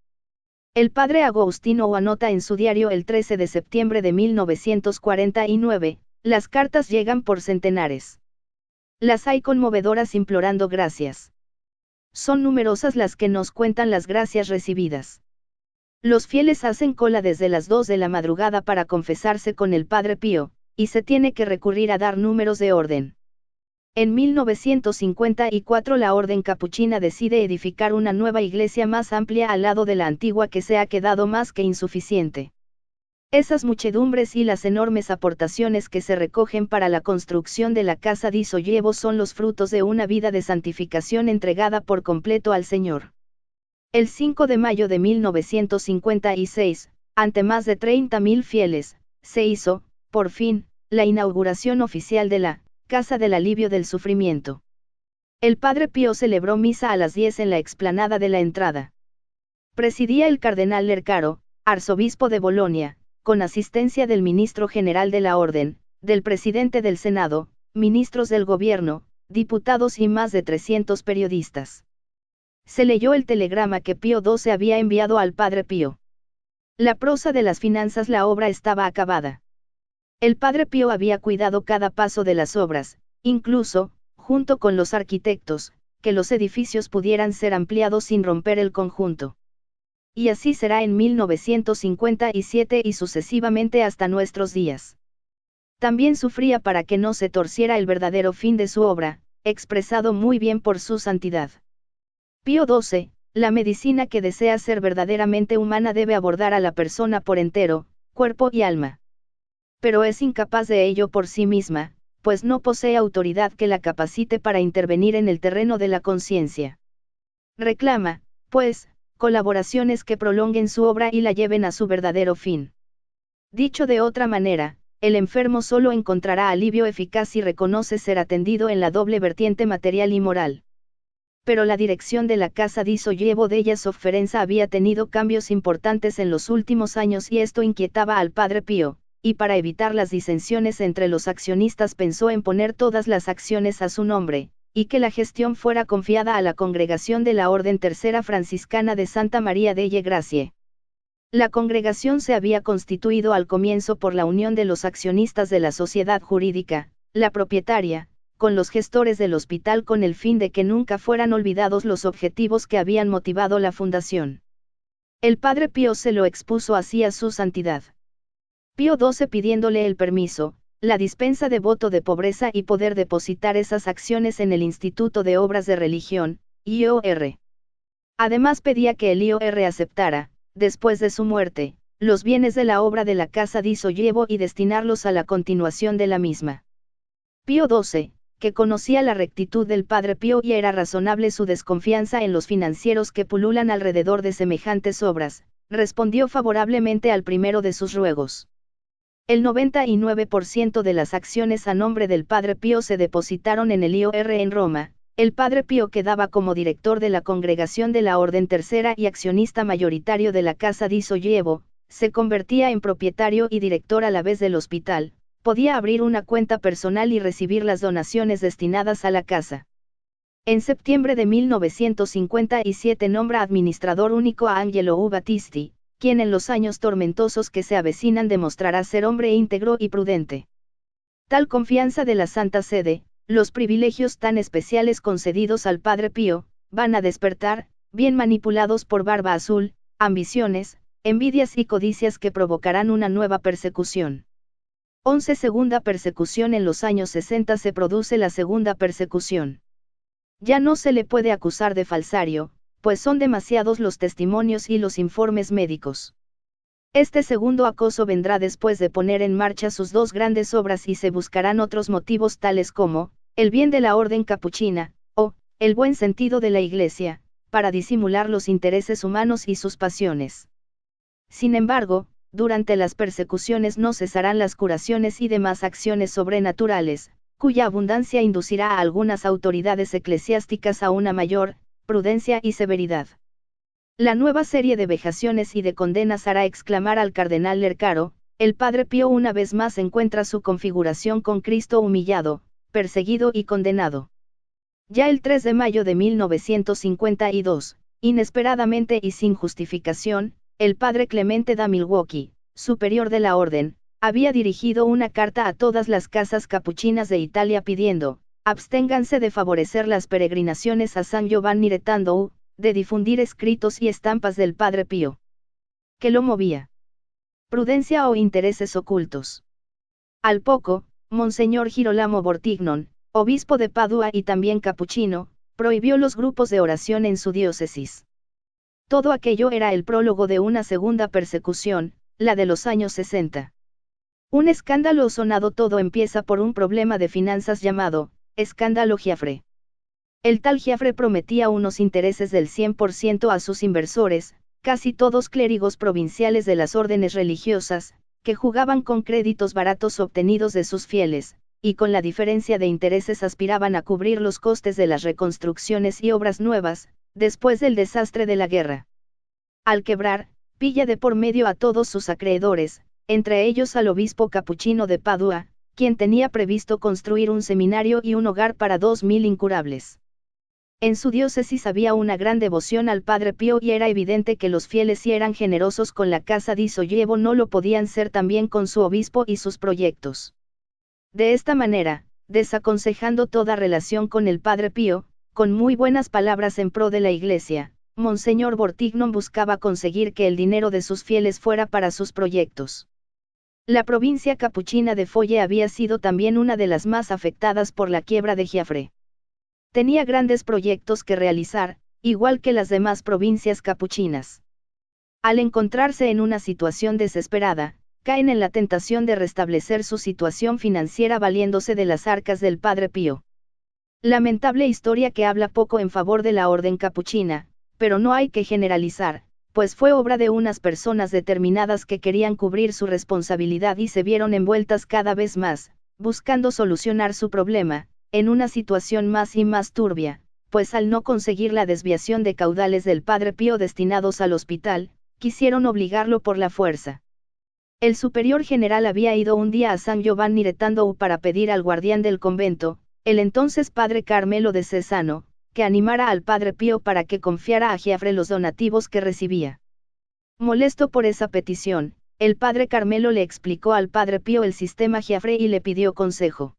El padre Agostino anota en su diario el 13 de septiembre de 1949, las cartas llegan por centenares. Las hay conmovedoras implorando gracias. Son numerosas las que nos cuentan las gracias recibidas. Los fieles hacen cola desde las 2 de la madrugada para confesarse con el Padre Pío, y se tiene que recurrir a dar números de orden. En 1954 la Orden Capuchina decide edificar una nueva iglesia más amplia al lado de la antigua que se ha quedado más que insuficiente. Esas muchedumbres y las enormes aportaciones que se recogen para la construcción de la casa di Sollievo son los frutos de una vida de santificación entregada por completo al Señor. El 5 de mayo de 1956, ante más de 30.000 fieles, se hizo, por fin, la inauguración oficial de la Casa del Alivio del Sufrimiento. El Padre Pío celebró misa a las 10 en la explanada de la entrada. Presidía el cardenal Lercaro, arzobispo de Bolonia, con asistencia del ministro general de la Orden, del presidente del Senado, ministros del gobierno, diputados y más de 300 periodistas. Se leyó el telegrama que Pío XII había enviado al Padre Pío. La prosa de las finanzas, la obra estaba acabada. El Padre Pío había cuidado cada paso de las obras, incluso, junto con los arquitectos, que los edificios pudieran ser ampliados sin romper el conjunto. Y así será en 1957 y sucesivamente hasta nuestros días. También sufría para que no se torciera el verdadero fin de su obra, expresado muy bien por su santidad. Pío XII, la medicina que desea ser verdaderamente humana debe abordar a la persona por entero, cuerpo y alma. Pero es incapaz de ello por sí misma, pues no posee autoridad que la capacite para intervenir en el terreno de la conciencia. Reclama, pues, colaboraciones que prolonguen su obra y la lleven a su verdadero fin. Dicho de otra manera, el enfermo solo encontrará alivio eficaz si reconoce ser atendido en la doble vertiente material y moral. Pero la dirección de la Casa di Sollievo della Sofferenza había tenido cambios importantes en los últimos años y esto inquietaba al Padre Pío, y para evitar las disensiones entre los accionistas pensó en poner todas las acciones a su nombre, y que la gestión fuera confiada a la Congregación de la Orden Tercera Franciscana de Santa María delle Grazie. La congregación se había constituido al comienzo por la unión de los accionistas de la sociedad jurídica, la propietaria, con los gestores del hospital con el fin de que nunca fueran olvidados los objetivos que habían motivado la fundación. El Padre Pío se lo expuso así a su santidad. Pío XII pidiéndole el permiso, la dispensa de voto de pobreza y poder depositar esas acciones en el Instituto de Obras de Religión, IOR. Además pedía que el IOR aceptara, después de su muerte, los bienes de la obra de la Casa di Sollievo y destinarlos a la continuación de la misma. Pío XII, que conocía la rectitud del Padre Pío y era razonable su desconfianza en los financieros que pululan alrededor de semejantes obras, respondió favorablemente al primero de sus ruegos. El 99% de las acciones a nombre del Padre Pío se depositaron en el IOR en Roma. El Padre Pío quedaba como director de la Congregación de la Orden Tercera y accionista mayoritario de la Casa di Sollievo, se convertía en propietario y director a la vez del hospital, podía abrir una cuenta personal y recibir las donaciones destinadas a la casa. En septiembre de 1957 nombra administrador único a Angelo U. Battisti, quien en los años tormentosos que se avecinan demostrará ser hombre íntegro y prudente. Tal confianza de la Santa Sede, los privilegios tan especiales concedidos al Padre Pío, van a despertar, bien manipulados por Barba Azul, ambiciones, envidias y codicias que provocarán una nueva persecución. 11 Segunda persecución. En los años 60 se produce la segunda persecución. Ya no se le puede acusar de falsario, pues son demasiados los testimonios y los informes médicos. Este segundo acoso vendrá después de poner en marcha sus dos grandes obras y se buscarán otros motivos tales como, el bien de la orden capuchina, o, el buen sentido de la Iglesia, para disimular los intereses humanos y sus pasiones. Sin embargo, durante las persecuciones no cesarán las curaciones y demás acciones sobrenaturales, cuya abundancia inducirá a algunas autoridades eclesiásticas a una mayor prudencia y severidad. La nueva serie de vejaciones y de condenas hará exclamar al cardenal Lercaro: el Padre Pío una vez más encuentra su configuración con Cristo humillado, perseguido y condenado. Ya el 3 de mayo de 1952, inesperadamente y sin justificación, el Padre Clemente da Milwaukee, superior de la Orden, había dirigido una carta a todas las casas capuchinas de Italia pidiendo: absténganse de favorecer las peregrinaciones a San Giovanni de Tandou, de difundir escritos y estampas del Padre Pío. ¿Qué lo movía? ¿Prudencia o intereses ocultos? Al poco, Monseñor Girolamo Bortignon, obispo de Padua y también capuchino, prohibió los grupos de oración en su diócesis. Todo aquello era el prólogo de una segunda persecución, la de los años 60. Un escándalo sonado. Todo empieza por un problema de finanzas llamado escándalo Giaffre. El tal Giaffre prometía unos intereses del 100% a sus inversores, casi todos clérigos provinciales de las órdenes religiosas, que jugaban con créditos baratos obtenidos de sus fieles, y con la diferencia de intereses aspiraban a cubrir los costes de las reconstrucciones y obras nuevas, después del desastre de la guerra. Al quebrar, pilla de por medio a todos sus acreedores, entre ellos al obispo capuchino de Padua, quien tenía previsto construir un seminario y un hogar para 2000 incurables. En su diócesis había una gran devoción al Padre Pío y era evidente que los fieles, si eran generosos con la casa di Sollievo, no lo podían ser también con su obispo y sus proyectos. De esta manera, desaconsejando toda relación con el Padre Pío, con muy buenas palabras en pro de la Iglesia, Monseñor Bortignon buscaba conseguir que el dinero de sus fieles fuera para sus proyectos. La provincia capuchina de Folle había sido también una de las más afectadas por la quiebra de Giaffre. Tenía grandes proyectos que realizar, igual que las demás provincias capuchinas. Al encontrarse en una situación desesperada, caen en la tentación de restablecer su situación financiera valiéndose de las arcas del Padre Pío. Lamentable historia que habla poco en favor de la orden capuchina, pero no hay que generalizar, pues fue obra de unas personas determinadas que querían cubrir su responsabilidad y se vieron envueltas cada vez más, buscando solucionar su problema, en una situación más y más turbia, pues al no conseguir la desviación de caudales del Padre Pío destinados al hospital, quisieron obligarlo por la fuerza. El superior general había ido un día a San Giovanni de Tandou para pedir al guardián del convento, el entonces Padre Carmelo de Cesano, que animara al Padre Pío para que confiara a Giaffre los donativos que recibía. Molesto por esa petición, el Padre Carmelo le explicó al Padre Pío el sistema Giaffre y le pidió consejo.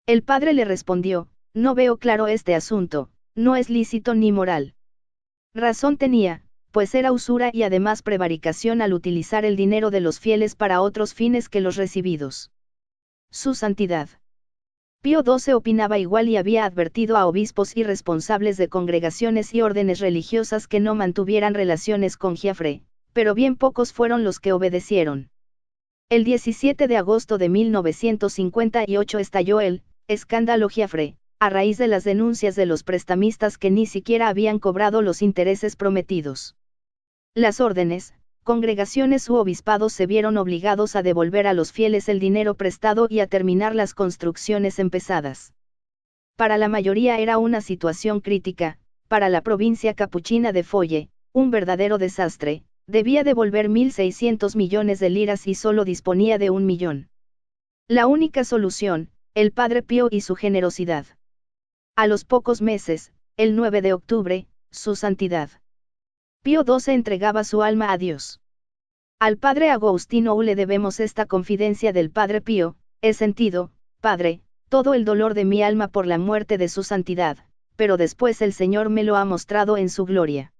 El padre le respondió: no veo claro este asunto, no es lícito ni moral. Razón tenía, pues era usura y además prevaricación al utilizar el dinero de los fieles para otros fines que los recibidos. Su Santidad Pío XII opinaba igual y había advertido a obispos y responsables de congregaciones y órdenes religiosas que no mantuvieran relaciones con Giaffre, pero bien pocos fueron los que obedecieron. El 17 de agosto de 1958 estalló el escándalo Giaffre, a raíz de las denuncias de los prestamistas que ni siquiera habían cobrado los intereses prometidos. Las órdenes, congregaciones u obispados se vieron obligados a devolver a los fieles el dinero prestado y a terminar las construcciones empezadas. Para la mayoría era una situación crítica, para la provincia capuchina de Folle, un verdadero desastre. Debía devolver 1.600 millones de liras y solo disponía de 1 millón. La única solución, el Padre Pío y su generosidad. A los pocos meses, el 9 de octubre, su Santidad Pío XII entregaba su alma a Dios. Al Padre Agostino le debemos esta confidencia del Padre Pío: he sentido, Padre, todo el dolor de mi alma por la muerte de su Santidad, pero después el Señor me lo ha mostrado en su gloria.